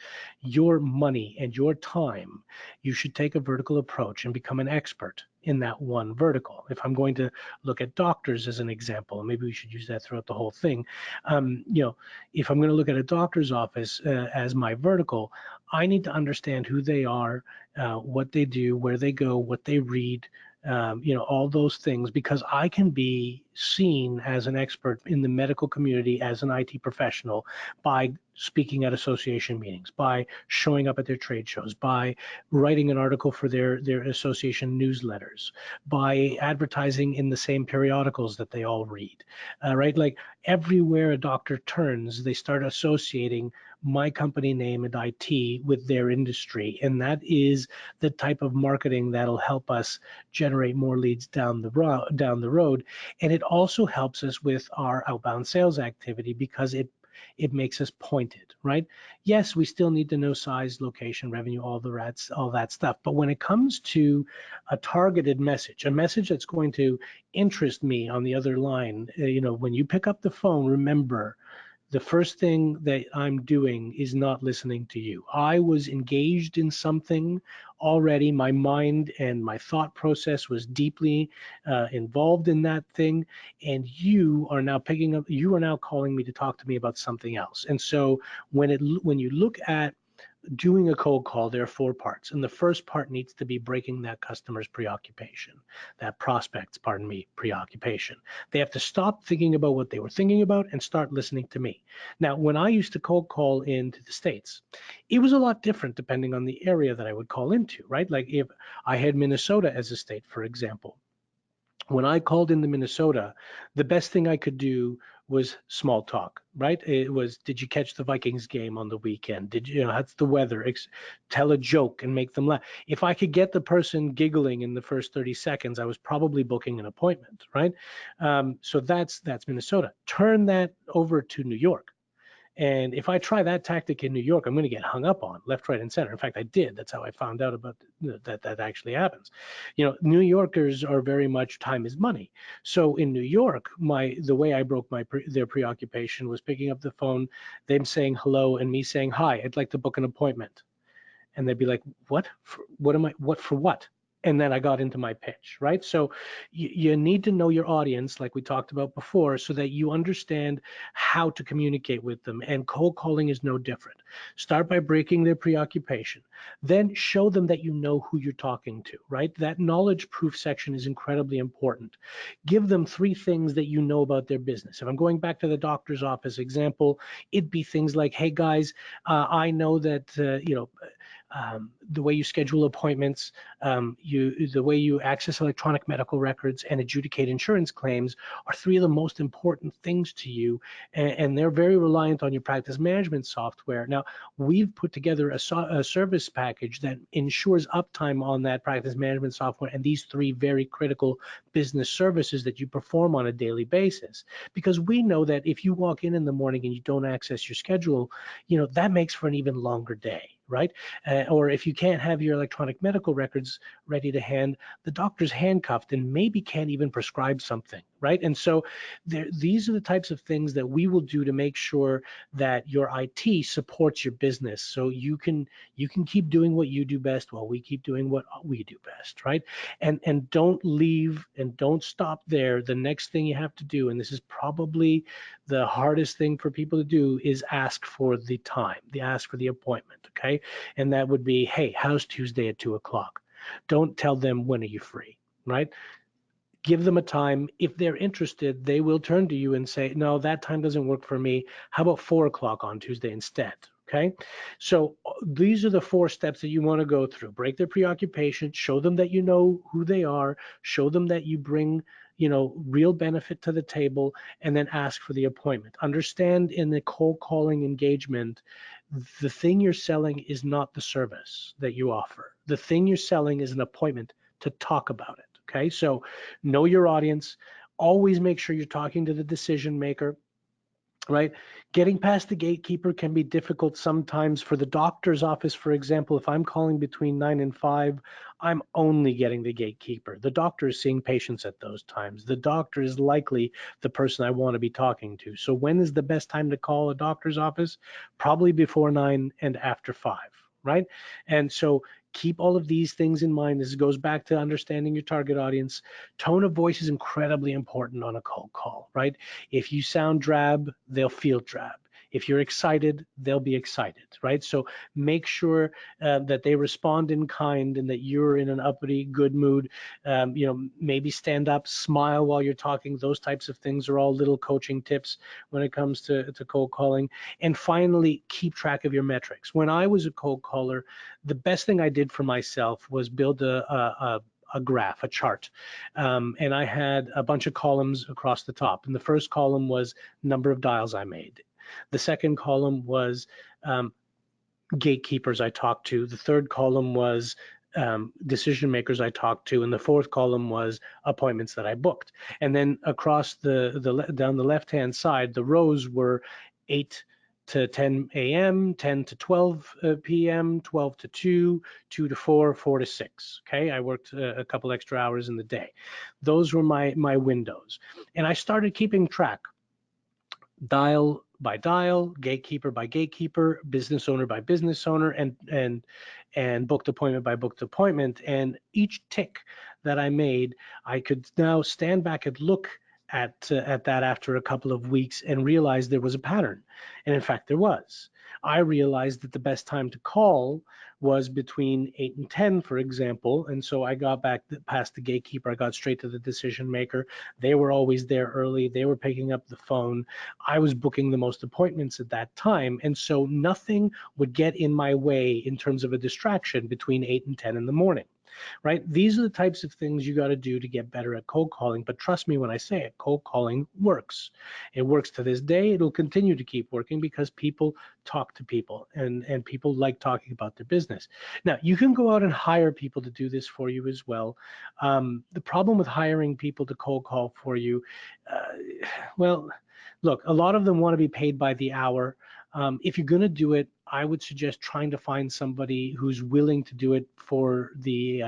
your money, and your time, you should take a vertical approach and become an expert in that one vertical. If I'm going to look at doctors as an example, and maybe we should use that throughout the whole thing, if I'm going to look at a doctor's office as my vertical, I need to understand who they are, what they do, where they go, what they read, all those things, because I can be seen as an expert in the medical community as an IT professional by speaking at association meetings, by showing up at their trade shows, by writing an article for their association newsletters, by advertising in the same periodicals that they all read, right? Like everywhere a doctor turns, they start associating my company name and IT with their industry. And that is the type of marketing that'll help us generate more leads down the road. And it also helps us with our outbound sales activity because it makes us pointed, right? Yes, we still need to know size, location, revenue, all that stuff. But when it comes to a targeted message, a message that's going to interest me on the other line, when you pick up the phone, remember, the first thing that I'm doing is not listening to you. I was engaged in something already. My mind and my thought process was deeply involved in that thing. And you are now calling me to talk to me about something else. And so when you look at doing a cold call, there are 4 parts. And the first part needs to be breaking that customer's preoccupation, that prospect's, pardon me, preoccupation. They have to stop thinking about what they were thinking about and start listening to me. Now, when I used to cold call into the States, it was a lot different depending on the area that I would call into, right? Like if I had Minnesota as a state, for example, when I called into Minnesota, the best thing I could do was small talk, right? It was, did you catch the Vikings game on the weekend? Did you know, how's the weather? Tell a joke and make them laugh. If I could get the person giggling in the first 30 seconds, I was probably booking an appointment, right? So that's Minnesota. Turn that over to New York. And if I try that tactic in New York, I'm going to get hung up on left, right, and center. In fact, I did. That's how I found out about that actually happens. You know, New Yorkers are very much time is money. So in New York, the way I broke their preoccupation was picking up the phone, them saying hello, and me saying hi. I'd like to book an appointment, and they'd be like, "What? What for what?" And then I got into my pitch, right? So you need to know your audience, like we talked about before, so that you understand how to communicate with them. And cold calling is no different. Start by breaking their preoccupation. Then show them that you know who you're talking to, right? That knowledge proof section is incredibly important. Give them 3 things that you know about their business. If I'm going back to the doctor's office example, it'd be things like, hey guys, I know that, the way you schedule appointments, the way you access electronic medical records and adjudicate insurance claims are 3 of the most important things to you, and they're very reliant on your practice management software. Now, we've put together a service package that ensures uptime on that practice management software and these 3 very critical business services that you perform on a daily basis. Because we know that if you walk in the morning and you don't access your schedule, that makes for an even longer day, right? Or if you can't have your electronic medical records ready to hand, the doctor's handcuffed and maybe can't even prescribe something, right? And so these are the types of things that we will do to make sure that your IT supports your business, so you can keep doing what you do best while we keep doing what we do best, right? And don't leave and don't stop there. The next thing you have to do, and this is probably the hardest thing for people to do, is ask for the time, ask for the appointment, okay? And that would be, hey, how's Tuesday at 2:00? Don't tell them when are you free, right? Give them a time. If they're interested, they will turn to you and say, no, that time doesn't work for me. How about 4:00 on Tuesday instead? Okay. So these are the 4 steps that you want to go through. Break their preoccupation, show them that you know who they are, show them that you bring, real benefit to the table, and then ask for the appointment. Understand, in the cold calling engagement, the thing you're selling is not the service that you offer. The thing you're selling is an appointment to talk about it. Okay, so know your audience. Always make sure you're talking to the decision maker, right? Getting past the gatekeeper can be difficult sometimes. For the doctor's office, for example, if I'm calling between 9 and 5, I'm only getting the gatekeeper. The doctor is seeing patients at those times. The doctor is likely the person I want to be talking to. So when is the best time to call a doctor's office? Probably before 9 and after 5, right? And so keep all of these things in mind. This goes back to understanding your target audience. Tone of voice is incredibly important on a cold call, right? If you sound drab, they'll feel drab. If you're excited, they'll be excited, right? So make sure that they respond in kind and that you're in an uppity, good mood. Maybe stand up, smile while you're talking. Those types of things are all little coaching tips when it comes to cold calling. And finally, keep track of your metrics. When I was a cold caller, the best thing I did for myself was build a graph, a chart. And I had a bunch of columns across the top. And the first column was number of dials I made. The second column was gatekeepers I talked to. The third column was decision makers I talked to, and the fourth column was appointments that I booked. And then across down the left-hand side, the rows were 8 to 10 a.m., 10 to 12 p.m., 12 to 2, 2 to 4, 4 to 6. Okay, I worked a couple extra hours in the day. Those were my windows, and I started keeping track, dial by dial, gatekeeper by gatekeeper, business owner by business owner, and booked appointment by booked appointment. And each tick that I made, I could now stand back and look at that after a couple of weeks and realized there was a pattern. And in fact, there was. I realized that the best time to call was between 8 and 10, for example. And so I got back past the gatekeeper. I got straight to the decision maker. They were always there early. They were picking up the phone. I was booking the most appointments at that time. And so nothing would get in my way in terms of a distraction between 8 and 10 in the morning. Right? These are the types of things you got to do to get better at cold calling. But trust me when I say it, cold calling works. It works to this day. It'll continue to keep working because people talk to people and people like talking about their business. Now, you can go out and hire people to do this for you as well. The problem with hiring people to cold call for you, well, look, a lot of them want to be paid by the hour. If you're going to do it, I would suggest trying to find somebody who's willing to do it for the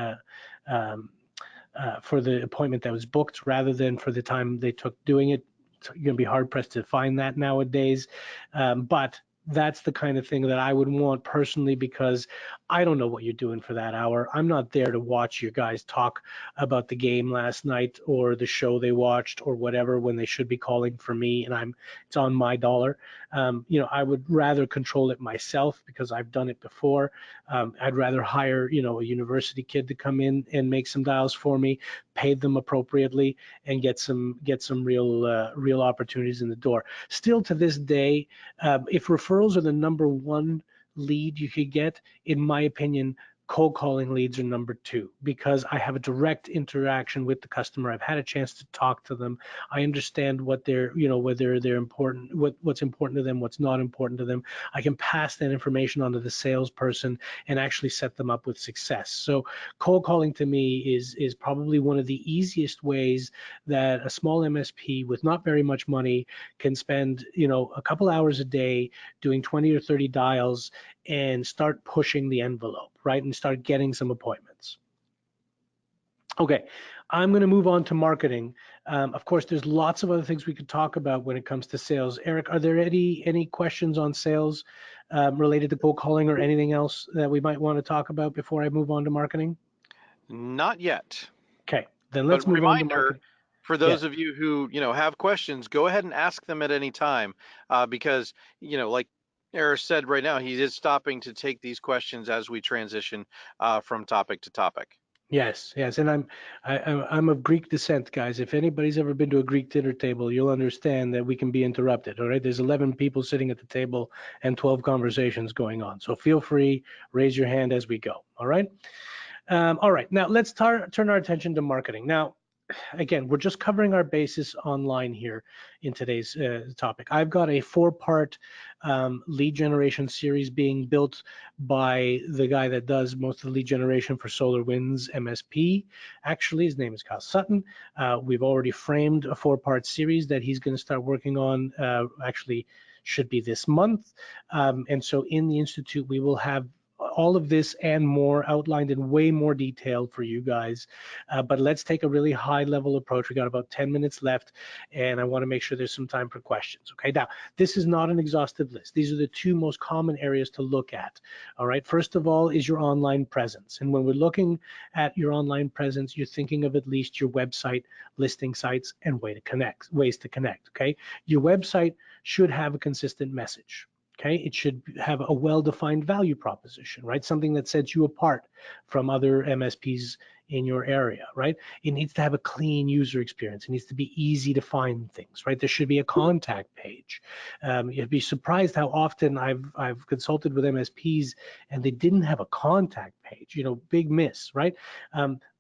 appointment that was booked rather than for the time they took doing it. So you're going to be hard pressed to find that nowadays. But that's the kind of thing that I would want personally, because I don't know what you're doing for that hour. I'm not there to watch you guys talk about the game last night or the show they watched or whatever when they should be calling for me and it's on my dollar. I would rather control it myself because I've done it before. I'd rather hire, a university kid to come in and make some dials for me, pay them appropriately, and get some real opportunities in the door. Still to this day, if referrals are the number one lead you could get, in my opinion, cold calling leads are number two, because I have a direct interaction with the customer. I've had a chance to talk to them. I understand what they're, whether they're important, what's important to them, what's not important to them. I can pass that information on to the salesperson and actually set them up with success. So cold calling to me is probably one of the easiest ways that a small MSP with not very much money can spend, a couple hours a day doing 20 or 30 dials and start pushing the envelope, right? And start getting some appointments. Okay, I'm going to move on to marketing. Of course, there's lots of other things we could talk about when it comes to sales. Eric, are there any questions on sales related to cold calling or anything else that we might want to talk about before I move on to marketing? Not yet. Okay, then let's But move on to reminder marketing. for Yeah. those of you who have questions, go ahead and ask them at any time, because like Aris said right now, he is stopping to take these questions as we transition from topic to topic. Yes, and I'm of Greek descent, guys. If anybody's ever been to a Greek dinner table, you'll understand that we can be interrupted. All right, there's 11 people sitting at the table and 12 conversations going on. So feel free, raise your hand as we go. All right. All right. Now let's turn our attention to marketing. Now, again, we're just covering our basis online here in today's topic. I've got a 4-part lead generation series being built by the guy that does most of the lead generation for SolarWinds MSP. Actually, his name is Kyle Sutton. We've already framed a 4-part series that he's going to start working on, actually should be this month. And so in the Institute, we will have all of this and more outlined in way more detail for you guys. But let's take a really high level approach. We got about 10 minutes left, and I want to make sure there's some time for questions. Okay, now this is not an exhaustive list. These are the 2 most common areas to look at. All right, first of all is your online presence. And when we're looking at your online presence, you're thinking of at least your website, listing sites, and ways to connect. Okay, your website should have a consistent message. Okay, it should have a well-defined value proposition, right? Something that sets you apart from other MSPs in your area, right? It needs to have a clean user experience. It needs to be easy to find things, right? There should be a contact page. You'd be surprised how often I've consulted with MSPs and they didn't have a contact page. Big miss, right?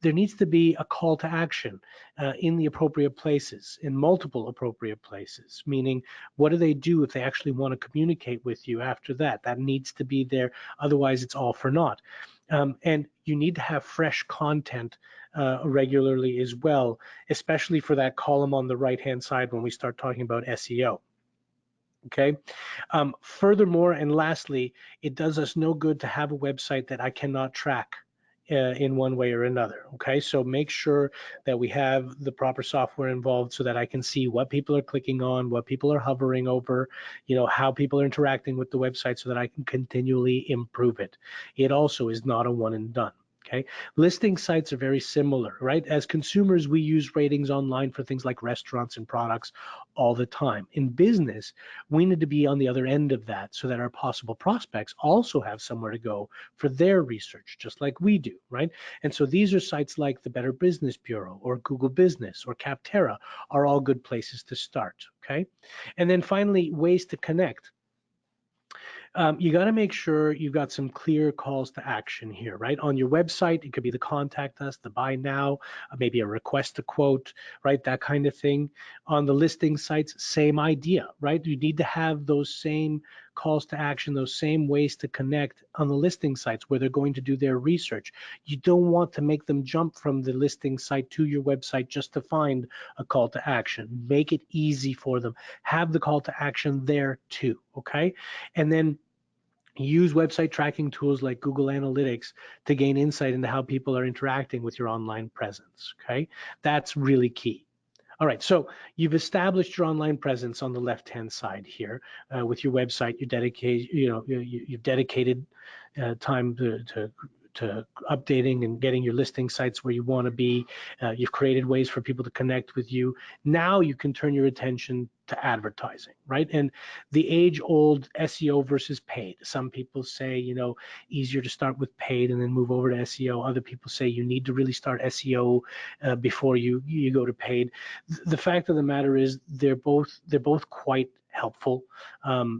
There needs to be a call to action in the appropriate places, in multiple appropriate places, meaning what do they do if they actually want to communicate with you after that? That needs to be there. Otherwise, it's all for naught. And you need to have fresh content regularly as well, especially for that column on the right-hand side when we start talking about SEO. Okay. Furthermore, and lastly, it does us no good to have a website that I cannot track in one way or another. Okay, so make sure that we have the proper software involved so that I can see what people are clicking on, what people are hovering over, how people are interacting with the website so that I can continually improve it. It also is not a one and done. Okay, listing sites are very similar, right? As consumers, we use ratings online for things like restaurants and products all the time. In business, we need to be on the other end of that so that our possible prospects also have somewhere to go for their research, just like we do, right? And so these are sites like the Better Business Bureau or Google Business or Capterra are all good places to start, okay? And then finally, ways to connect. You got to make sure you've got some clear calls to action here, right? On your website, it could be the contact us, the buy now, maybe a request to quote, right? That kind of thing. On the listing sites, same idea, right? You need to have those same calls to action, those same ways to connect on the listing sites where they're going to do their research. You don't want to make them jump from the listing site to your website just to find a call to action. Make it easy for them. Have the call to action there too, okay? And then use website tracking tools like Google Analytics to gain insight into how people are interacting with your online presence, okay? That's really key. All right, so you've established your online presence on the left-hand side here with your website. You've dedicated time to updating and getting your listing sites where you want to be. You've created ways for people to connect with you. Now you can turn your attention to advertising, right? And the age-old SEO versus paid. Some people say, easier to start with paid and then move over to SEO. Other people say you need to really start SEO before you go to paid. The fact of the matter is they're both quite helpful.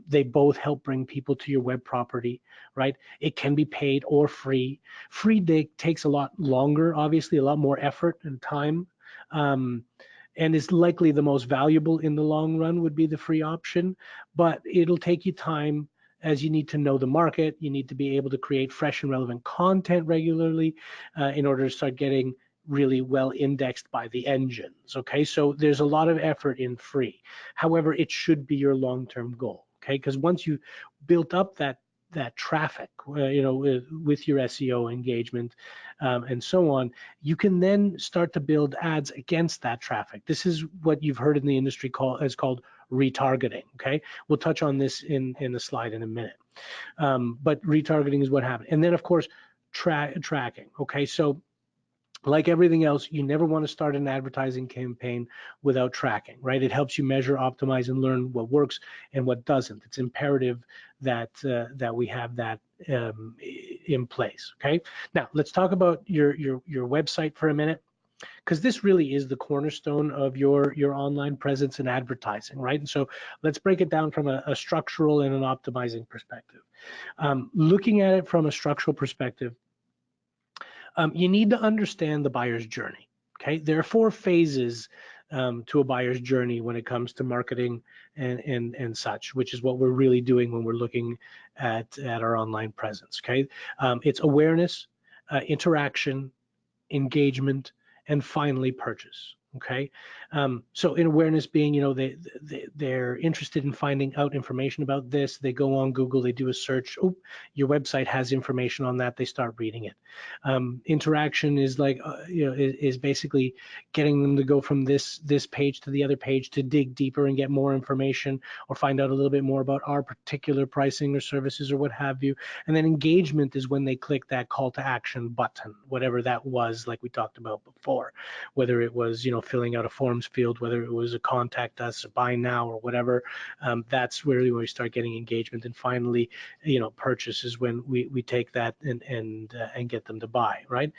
They both help bring people to your web property, right? It can be paid or free. Free takes a lot longer, obviously, a lot more effort and time. And is likely the most valuable in the long run would be the free option, but it'll take you time as you need to know the market. You need to be able to create fresh and relevant content regularly in order to start getting really well indexed by the engines, okay? So there's a lot of effort in free. However, it should be your long-term goal, okay? Because once you built up that traffic, with your SEO engagement and so on, you can then start to build ads against that traffic. This is what you've heard in the industry called retargeting, okay? We'll touch on this in the slide in a minute. But retargeting is what happened. And then, of course, tracking, okay? So like everything else, you never want to start an advertising campaign without tracking, right? It helps you measure, optimize, and learn what works and what doesn't. It's imperative that we have that in place. Okay. Now let's talk about your website for a minute, because this really is the cornerstone of your online presence and advertising, right? And so let's break it down from a structural and an optimizing perspective. Looking at it from a structural perspective, you need to understand the buyer's journey. Okay, there are 4 phases to a buyer's journey when it comes to marketing and such, which is what we're really doing when we're looking at our online presence. Okay, it's awareness, interaction, engagement, and finally purchase. Okay, so in awareness being, they're interested in finding out information about this. They go on Google, they do a search. Oh, your website has information on that. They start reading it. Interaction is like, is basically getting them to go from this page to the other page to dig deeper and get more information or find out a little bit more about our particular pricing or services or what have you. And then engagement is when they click that call to action button, whatever that was, like we talked about before, whether it was, filling out a forms field, whether it was a contact us, a buy now, or whatever. That's really where we start getting engagement. And finally, purchase is when we take that and get them to buy, right?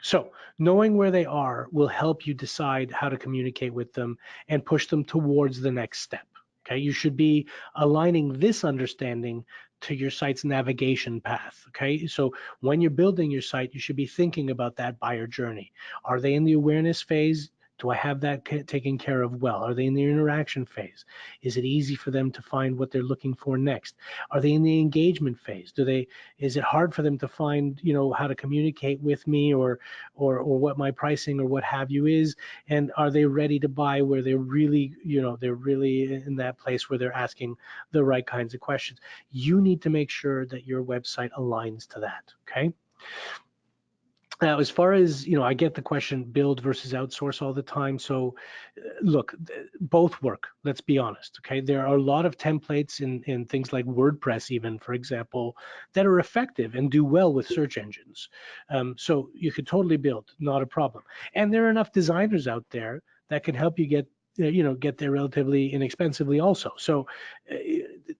So knowing where they are will help you decide how to communicate with them and push them towards the next step. Okay, you should be aligning this understanding to your site's navigation path. Okay, so when you're building your site, you should be thinking about that buyer journey. Are they in the awareness phase? Do I have that taken care of well? Are they in the interaction phase? Is it easy for them to find what they're looking for next? Are they in the engagement phase? Is it hard for them to find, how to communicate with me or what my pricing or what have you is? And are they ready to buy where they're really, they're really in that place where they're asking the right kinds of questions? You need to make sure that your website aligns to that, okay? Now, as far as, I get the question build versus outsource all the time. So look, both work. Let's be honest. Okay. There are a lot of templates in things like WordPress, even, for example, that are effective and do well with search engines. So you could totally build, not a problem. And there are enough designers out there that can help you get there relatively inexpensively also. So uh,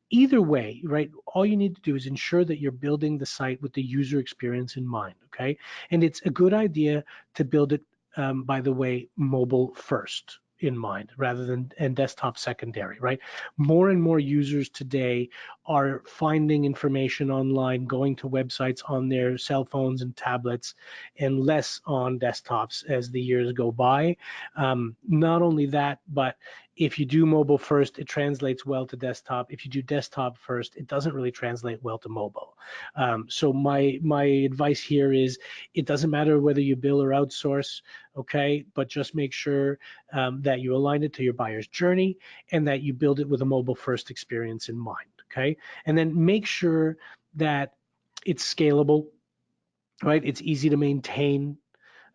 either way, right, all you need to do is ensure that you're building the site with the user experience in mind. Okay. And it's a good idea to build it, by the way, mobile first in mind rather than and desktop secondary, right? More and more users today are finding information online, going to websites on their cell phones and tablets, and less on desktops as the years go by. Not only that, but if you do mobile first, it translates well to desktop. If you do desktop first, it doesn't really translate well to mobile. So my advice here is it doesn't matter whether you bill or outsource, okay, but just make sure that you align it to your buyer's journey and that you build it with a mobile first experience in mind, okay? And then make sure that it's scalable, right? It's easy to maintain.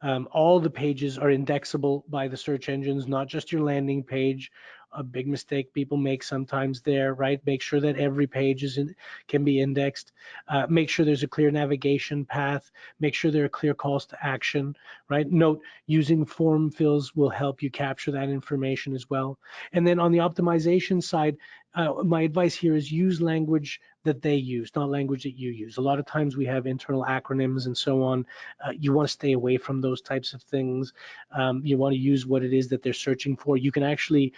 All the pages are indexable by the search engines, not just your landing page. A big mistake people make sometimes there, right? Make sure that every page can be indexed. Make sure there's a clear navigation path. Make sure there are clear calls to action, right? Note, using form fills will help you capture that information as well. And then on the optimization side, my advice here is use language that they use, not language that you use. A lot of times we have internal acronyms and so on. You want to stay away from those types of things. You want to use what it is that they're searching for. You can actually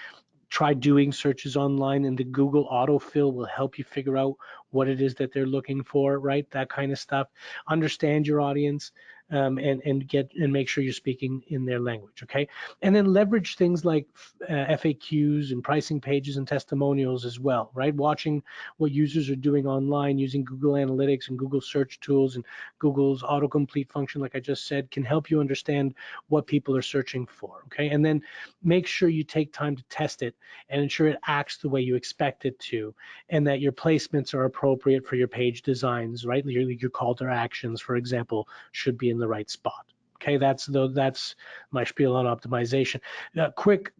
try doing searches online, and the Google autofill will help you figure out what it is that they're looking for, right? That kind of stuff. Understand your audience, and make sure you're speaking in their language, okay? And then leverage things like FAQs and pricing pages and testimonials as well, right? Watching what users are doing online using Google Analytics and Google search tools and Google's autocomplete function, like I just said, can help you understand what people are searching for, okay? And then make sure you take time to test it and ensure it acts the way you expect it to, and that your placements are appropriate for your page designs, right? Your call to actions, for example, should be in the right spot. Okay, that's my spiel on optimization. Quick,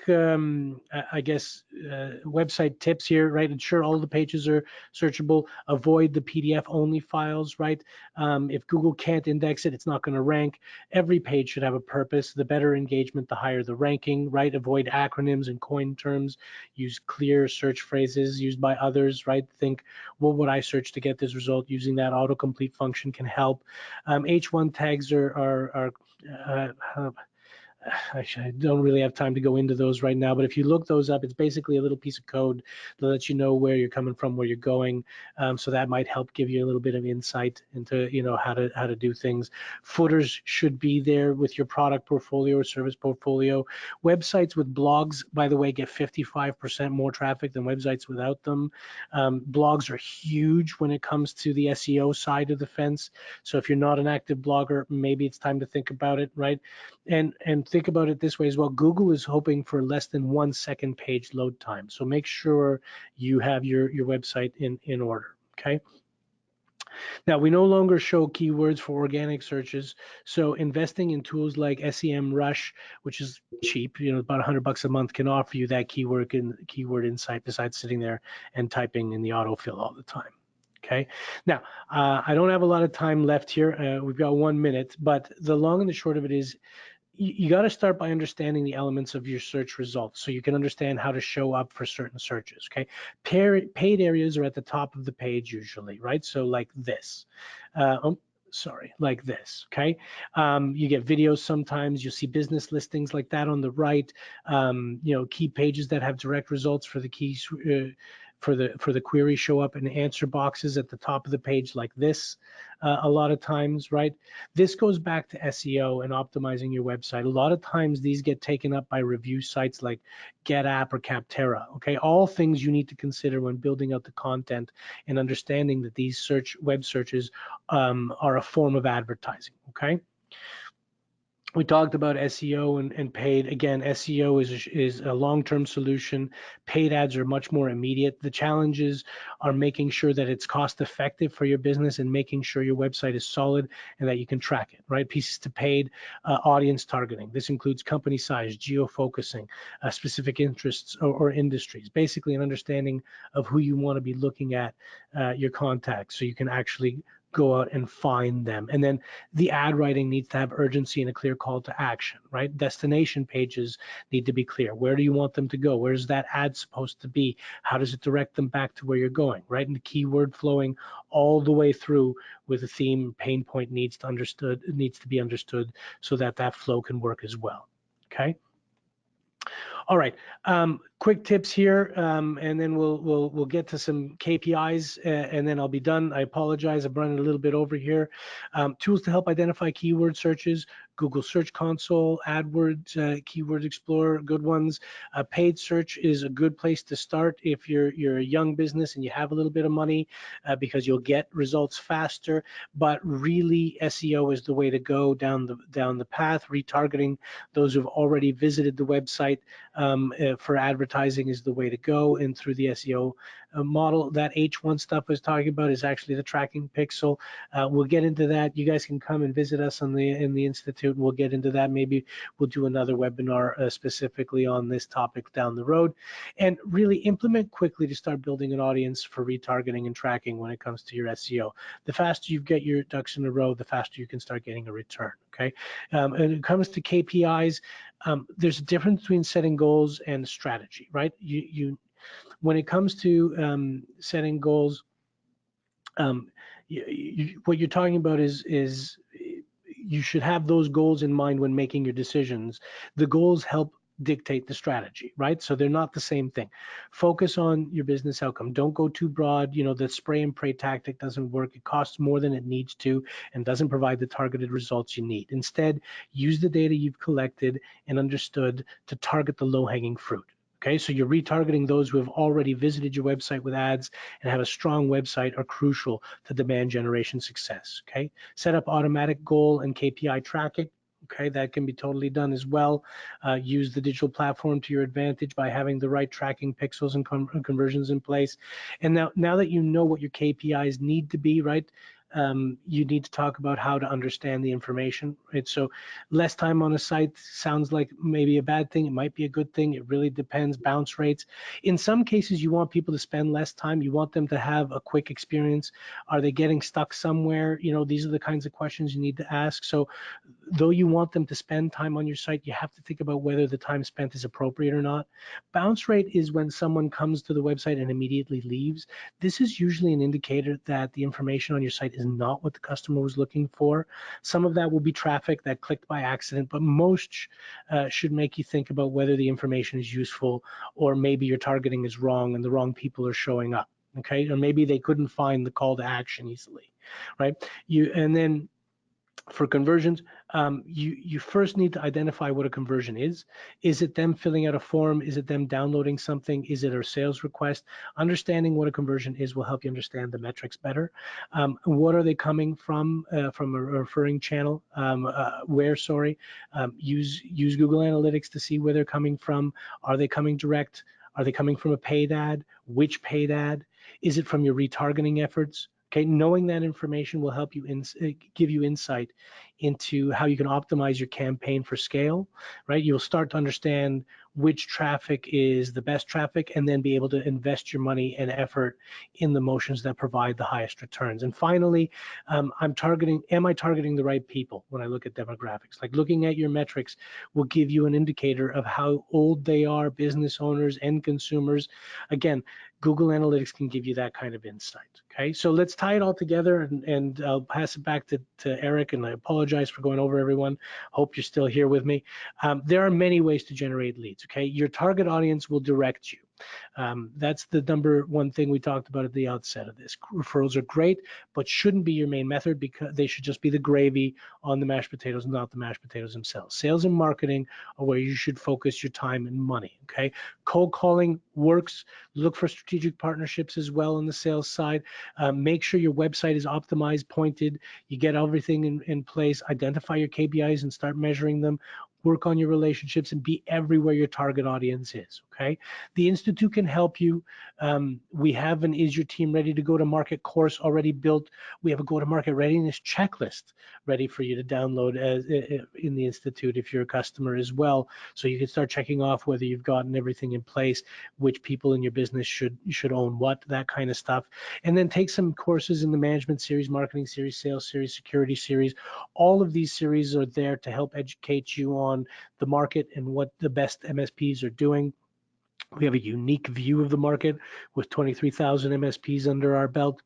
I guess, website tips here, right? Ensure all the pages are searchable. Avoid the PDF only files, right? If Google can't index it, it's not going to rank. Every page should have a purpose. The better engagement, the higher the ranking, right? Avoid acronyms and coin terms. Use clear search phrases used by others, right? Think, what would I search to get this result? Using that autocomplete function can help. H1 tags are actually, I don't really have time to go into those right now, but if you look those up, it's basically a little piece of code that lets you know where you're coming from, where you're going. So that might help give you a little bit of insight into, how to do things. Footers should be there with your product portfolio or service portfolio. Websites with blogs, by the way, get 55% more traffic than websites without them. Blogs are huge when it comes to the SEO side of the fence. So if you're not an active blogger, maybe it's time to think about it, right? And think about it this way as well. Google is hoping for less than 1 second page load time. So make sure you have your website in order, okay? Now, we no longer show keywords for organic searches. So investing in tools like SEMrush, which is cheap, about $100 a month, can offer you that keyword insight besides sitting there and typing in the autofill all the time. Okay. Now, I don't have a lot of time left here. We've got 1 minute, but the long and the short of it is, you got to start by understanding the elements of your search results so you can understand how to show up for certain searches, okay? Paid areas are at the top of the page usually, right? So like this. Like this, okay? You get videos sometimes, you'll see business listings like that on the right, key pages that have direct results for the keys, for the query show up in answer boxes at the top of the page like this, a lot of times, right? This goes back to SEO and optimizing your website. A lot of times these get taken up by review sites like GetApp or Capterra, okay? All things you need to consider when building out the content and understanding that these web searches are a form of advertising, okay? We talked about SEO and paid. Again, SEO is a long-term solution. Paid ads are much more immediate. The challenges are making sure that it's cost-effective for your business and making sure your website is solid and that you can track it, right? Pieces to paid, audience targeting. This includes company size, geo-focusing, specific interests or industries. Basically, an understanding of who you want to be looking at, your contacts, so you can actually go out and find them. And then the ad writing needs to have urgency and a clear call to action, right? Destination pages need to be clear. Where do you want them to go? Where's that ad supposed to be? How does it direct them back to where you're going, right? And the keyword flowing all the way through with a theme pain point needs to be understood so that that flow can work as well. Okay. All right, quick tips here, and then we'll get to some KPIs, and then I'll be done. I apologize, I'm running a little bit over here. Tools to help identify keyword searches: Google Search Console, AdWords, Keyword Explorer, good ones. Paid search is a good place to start if you're a young business and you have a little bit of money, because you'll get results faster. But really, SEO is the way to go down the path. Retargeting those who've already visited the website for advertising is the way to go, and through the SEO model. That H1 stuff I was talking about is actually the tracking pixel. We'll get into that. You guys can come and visit us in the Institute, and we'll get into that. Maybe we'll do another webinar specifically on this topic down the road, and really implement quickly to start building an audience for retargeting and tracking when it comes to your SEO. The faster you get your ducks in a row, the faster you can start getting a return. Okay, and when it comes to KPIs, there's a difference between setting goals and strategy, right? When it comes to setting goals, what you're talking about is you should have those goals in mind when making your decisions. The goals help dictate the strategy, right? So they're not the same thing. Focus on your business outcome. Don't go too broad. The spray and pray tactic doesn't work. It costs more than it needs to and doesn't provide the targeted results you need. Instead, use the data you've collected and understood to target the low-hanging fruit. Okay, so you're retargeting those who have already visited your website with ads and have a strong website are crucial to demand generation success. Okay, set up automatic goal and KPI tracking. Okay, that can be totally done as well. Use the digital platform to your advantage by having the right tracking pixels and conversions in place. And now that you know what your KPIs need to be, right, you need to talk about how to understand the information, right? So less time on a site sounds like maybe a bad thing. It might be a good thing. It really depends. Bounce rates. In some cases, you want people to spend less time. You want them to have a quick experience. Are they getting stuck somewhere? These are the kinds of questions you need to ask. So though you want them to spend time on your site, you have to think about whether the time spent is appropriate or not. Bounce rate is when someone comes to the website and immediately leaves. This is usually an indicator that the information on your site is not what the customer was looking for. Some of that will be traffic that clicked by accident, but most should make you think about whether the information is useful, or maybe your targeting is wrong and the wrong people are showing up. Okay, or maybe they couldn't find the call to action easily, right? And then for conversions, you first need to identify what a conversion is. Is it them filling out a form? Is it them downloading something? Is it a sales request? Understanding what a conversion is will help you understand the metrics better. What are they coming from a referring channel? Where, sorry. Use Google Analytics to see where they're coming from. Are they coming direct? Are they coming from a paid ad? Which paid ad? Is it from your retargeting efforts? Okay, knowing that information will help you give you insight into how you can optimize your campaign for scale, right? You'll start to understand which traffic is the best traffic, and then be able to invest your money and effort in the motions that provide the highest returns. And finally, am I targeting the right people when I look at demographics? Like, looking at your metrics will give you an indicator of how old they are, business owners, end consumers. Again, Google Analytics can give you that kind of insight. Okay, so let's tie it all together, and I'll pass it back to Eric, and I apologize for going over everyone. Hope you're still here with me. There are many ways to generate leads. Okay, your target audience will direct you. That's the number one thing we talked about at the outset of this. Referrals are great, but shouldn't be your main method, because they should just be the gravy on the mashed potatoes, not the mashed potatoes themselves. Sales and marketing are where you should focus your time and money. Okay, cold calling works. Look for strategic partnerships as well on the sales side. Make sure your website is optimized, pointed. You get everything in place. Identify your KPIs and start measuring them. Work on your relationships and be everywhere your target audience is. Okay, the Institute can help you. We have an Is Your Team Ready to Go to Market course already built. We have a go to market readiness checklist ready for you to download in the Institute if you're a customer as well. So you can start checking off whether you've gotten everything in place, which people in your business should own what, that kind of stuff. And then take some courses in the management series, marketing series, sales series, security series. All of these series are there to help educate you on the market and what the best MSPs are doing. We have a unique view of the market with 23,000 MSPs under our belt.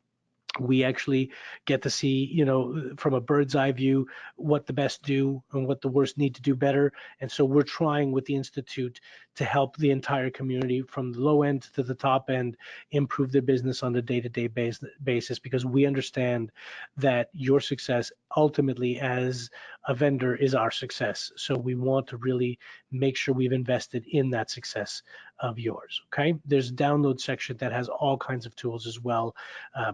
We actually get to see, from a bird's eye view, what the best do and what the worst need to do better. And so we're trying with the Institute to help the entire community from the low end to the top end improve their business on a day-to-day basis, because we understand that your success ultimately as a vendor is our success. So we want to really make sure we've invested in that success of yours. Okay, there's a download section that has all kinds of tools as well,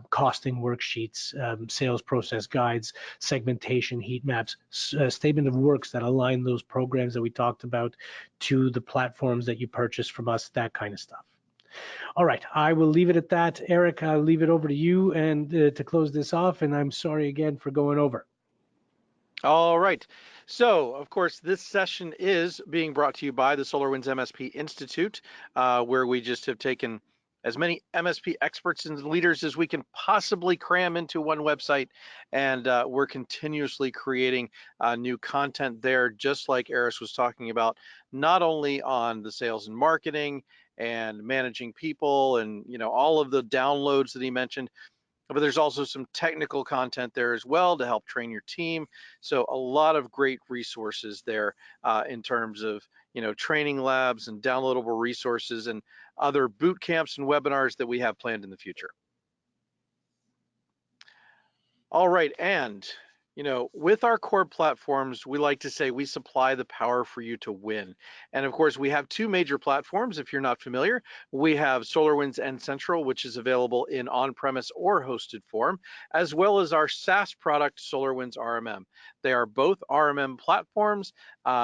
costing worksheets, sales process guides, segmentation, heat maps, statement of works that align those programs that we talked about to the platforms that you purchase from us, that kind of stuff. All right, I will leave it at that. Eric, I'll leave it over to you and to close this off, and I'm sorry again for going over. All right. So, of course, this session is being brought to you by the SolarWinds MSP Institute, where we just have taken as many MSP experts and leaders as we can possibly cram into one website, and we're continuously creating new content there, just like Aris was talking about, not only on the sales and marketing and managing people and all of the downloads that he mentioned, but there's also some technical content there as well to help train your team. So a lot of great resources there in terms of training labs and downloadable resources and other boot camps and webinars that we have planned in the future. All right, and with our core platforms, we like to say we supply the power for you to win. And of course, we have two major platforms. If you're not familiar, we have SolarWinds N-Central, which is available in on-premise or hosted form, as well as our SaaS product, SolarWinds RMM. They are both RMM platforms.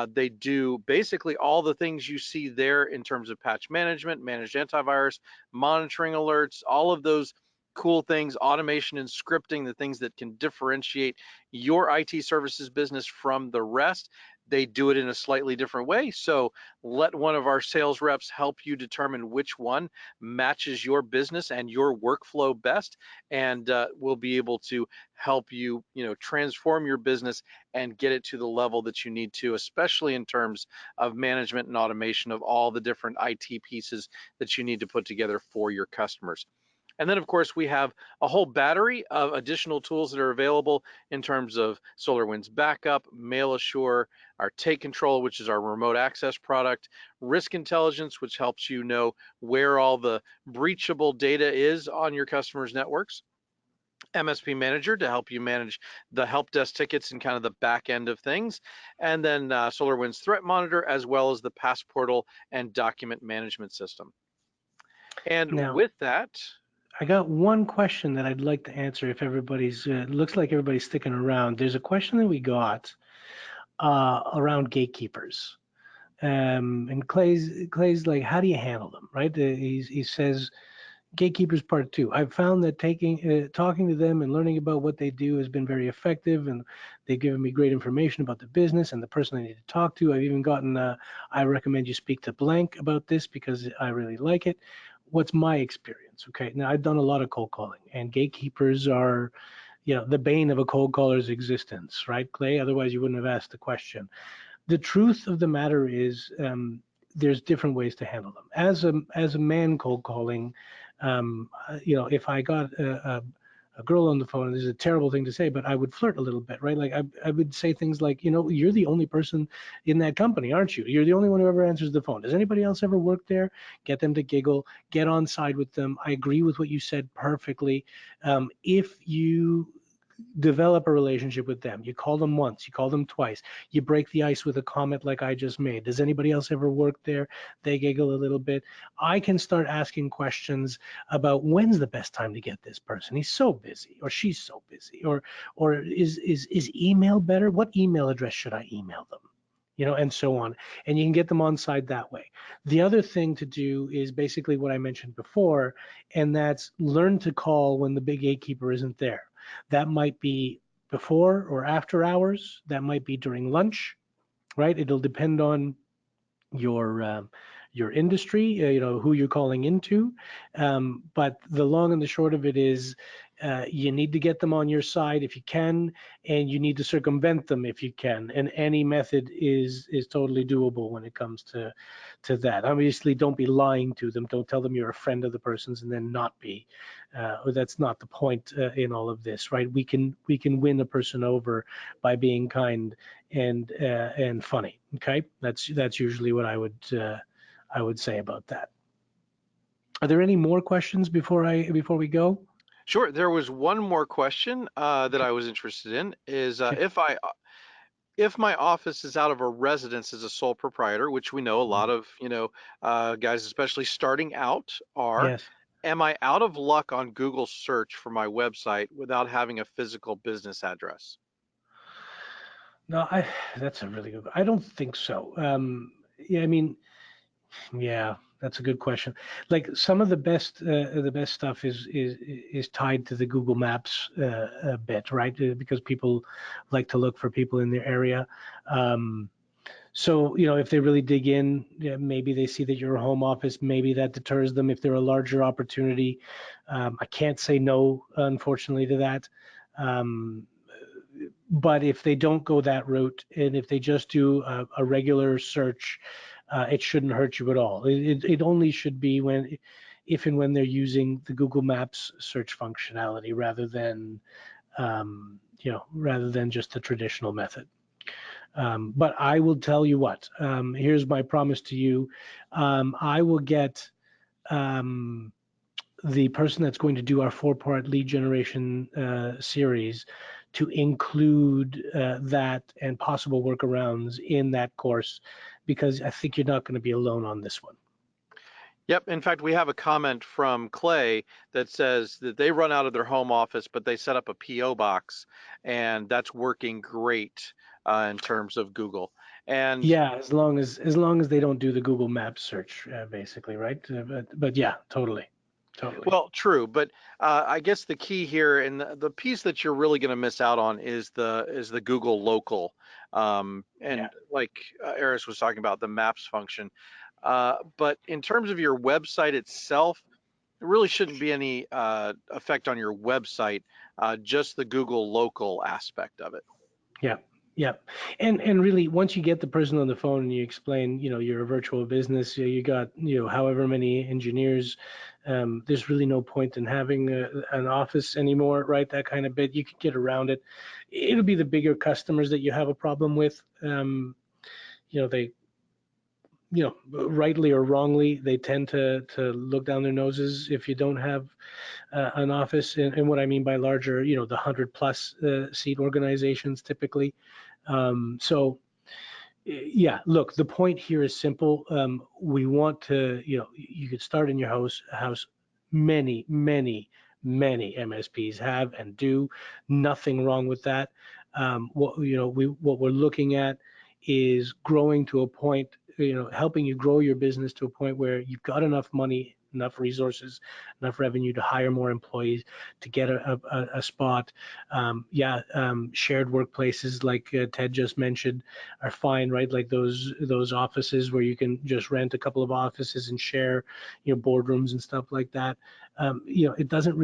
They do basically all the things you see there in terms of patch management, managed antivirus, monitoring alerts, all of those cool things, automation and scripting, the things that can differentiate your IT services business from the rest. They do it in a slightly different way. So let one of our sales reps help you determine which one matches your business and your workflow best, and we'll be able to help you, transform your business and get it to the level that you need to, especially in terms of management and automation of all the different IT pieces that you need to put together for your customers. And then, of course, we have a whole battery of additional tools that are available in terms of SolarWinds Backup, Mail Assure, our Take Control, which is our remote access product, Risk Intelligence, which helps you know where all the breachable data is on your customers' networks, MSP Manager to help you manage the help desk tickets and kind of the back end of things, and then SolarWinds Threat Monitor, as well as the Passportal and document management system. And Now, with that, I got one question that I'd like to answer if everybody's, looks like everybody's sticking around. There's a question that we got around gatekeepers. And Clay's like, how do you handle them, right? He says, gatekeepers part 2. I've found that talking to them and learning about what they do has been very effective, and they've given me great information about the business and the person I need to talk to. I've even gotten, I recommend you speak to blank about this because I really like it. What's my experience? Okay, now I've done a lot of cold calling, and gatekeepers are, the bane of a cold caller's existence, right, Clay? Otherwise, you wouldn't have asked the question. The truth of the matter is, there's different ways to handle them. As a man cold calling, if I got a a girl on the phone, and this is a terrible thing to say, but I would flirt a little bit, right? Like I would say things like, you're the only person in that company, aren't you? You're the only one who ever answers the phone. Does anybody else ever work there? Get them to giggle, get on side with them. I agree with what you said perfectly. If you develop a relationship with them. You call them once, you call them twice, you break the ice with a comment like I just made. Does anybody else ever work there? They giggle a little bit. I can start asking questions about when's the best time to get this person. He's so busy, or she's so busy, or is email better? What email address should I email them? And so on. And you can get them on side that way. The other thing to do is basically what I mentioned before, and that's learn to call when the big gatekeeper isn't there. That might be before or after hours. That might be during lunch, right? It'll depend on your your industry, who you're calling into. But the long and the short of it is, you need to get them on your side if you can, and you need to circumvent them if you can. And any method is totally doable when it comes to that. Obviously, don't be lying to them. Don't tell them you're a friend of the person's and then not be. That's not the point in all of this, right? We can win a person over by being kind and funny. Okay, that's usually what I would say about that. Are there any more questions before we go? Sure. There was one more question that Okay. I was interested in is Okay. if my office is out of a residence as a sole proprietor, which we know a lot Mm. of guys, especially starting out, are, Yes. am I out of luck on Google search for my website without having a physical business address? No, that's a really good. I don't think so. Yeah, I mean, yeah, that's a good question. Like some of the best stuff is tied to the Google Maps a bit, right? Because people like to look for people in their area. Um, So, if they really dig in, yeah, maybe they see that you're a home office, maybe that deters them if they're a larger opportunity. I can't say no, unfortunately, to that. Um, but if they don't go that route, and if they just do a regular search, it shouldn't hurt you at all. It only should be if and when they're using the Google Maps search functionality rather than just the traditional method. But I will tell you what. Here's my promise to you. I will get um, the person that's going to do our four-part lead generation series to include that and possible workarounds in that course, because I think you're not going to be alone on this one. Yep. In fact, we have a comment from Clay that says that they run out of their home office, but they set up a PO box, and that's working great in terms of Google. And Yeah, as long as they don't do the Google Maps search, basically, right? But yeah, totally, totally. well, true, but I guess the key here and the piece that you're really going to miss out on is the Google local, Yeah. and like Aris was talking about the maps function. But in terms of your website itself, there really shouldn't be any effect on your website, just the Google local aspect of it. Yeah, yeah, and really, once you get the person on the phone and you explain, you're a virtual business, you got, however many engineers, there's really no point in having an office anymore, right? That kind of bit, you can get around it. It'll be the bigger customers that you have a problem with. They, rightly or wrongly, they tend to look down their noses if you don't have an office. And what I mean by larger, the 100+ seat organizations typically. So yeah, look, the point here is simple. We want to, you could start in your house. Many, many, many MSPs have and do. Nothing wrong with that. What we're looking at is growing to a point, helping you grow your business to a point where you've got enough money, enough resources, enough revenue to hire more employees, to get a spot. Shared workplaces like Ted just mentioned are fine, right? Like those offices where you can just rent a couple of offices and share, boardrooms and stuff like that. It doesn't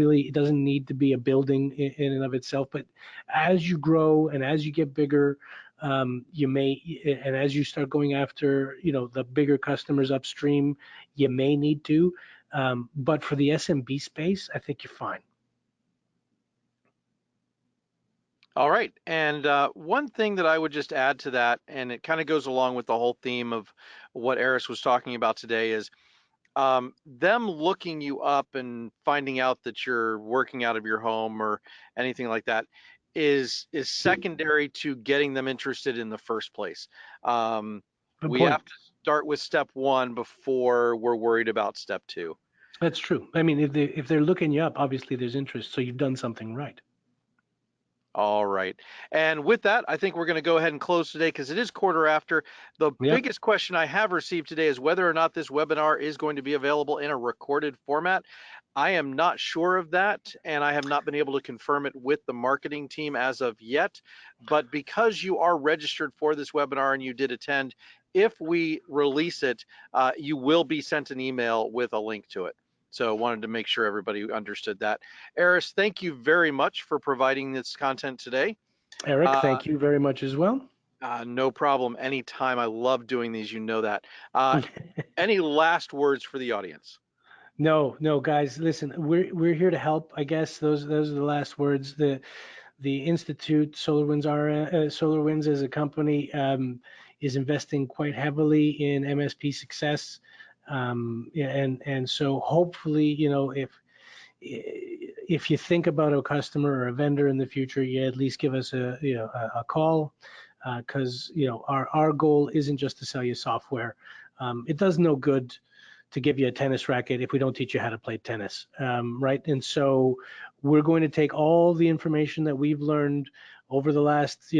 need to be a building in and of itself, but as you grow and as you get bigger, you may, and as you start going after, the bigger customers upstream, you may need to. But for the SMB space, I think you're fine. All right. And one thing that I would just add to that, and it kind of goes along with the whole theme of what Aris was talking about today, is them looking you up and finding out that you're working out of your home or anything like that is secondary to getting them interested in the first place. Um, Good we point. have to start with step one before we're worried about step two. That's true. I mean, if they're looking you up, obviously there's interest, so you've done something right. All right. And with that, I think we're going to go ahead and close today because it is quarter after. The Yep. biggest question I have received today is whether or not this webinar is going to be available in a recorded format. I am not sure of that, and I have not been able to confirm it with the marketing team as of yet. But because you are registered for this webinar and you did attend, if we release it, you will be sent an email with a link to it. So wanted to make sure everybody understood that. Aris, thank you very much for providing this content today. Eric, Uh, thank you very much as well. no problem. Anytime. I love doing these. You know that. Uh, any last words for the audience? No, no, guys, listen, we're here to help. I guess those are the last words. The Institute, SolarWinds as a company, is investing quite heavily in MSP success. Yeah, and so hopefully, if you think about a customer or a vendor in the future, you at least give us a call, because our goal isn't just to sell you software. It does no good to give you a tennis racket if we don't teach you how to play tennis, right? And so we're going to take all the information that we've learned over the last,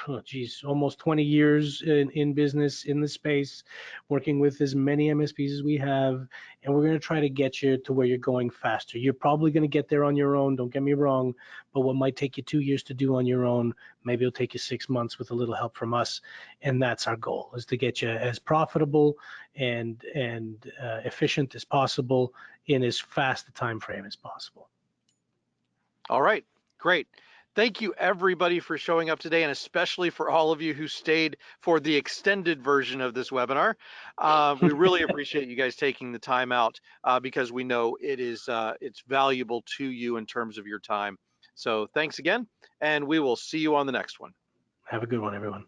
oh, geez, almost 20 years in business in the space, working with as many MSPs as we have, and we're going to try to get you to where you're going faster. You're probably going to get there on your own, don't get me wrong, but what might take you 2 years to do on your own, maybe it'll take you 6 months with a little help from us, and that's our goal, is to get you as profitable and efficient as possible in as fast a time frame as possible. All right. Great. Thank you, everybody, for showing up today, and especially for all of you who stayed for the extended version of this webinar. We really appreciate you guys taking the time out because we know it's valuable to you in terms of your time. So thanks again, and we will see you on the next one. Have a good one, everyone.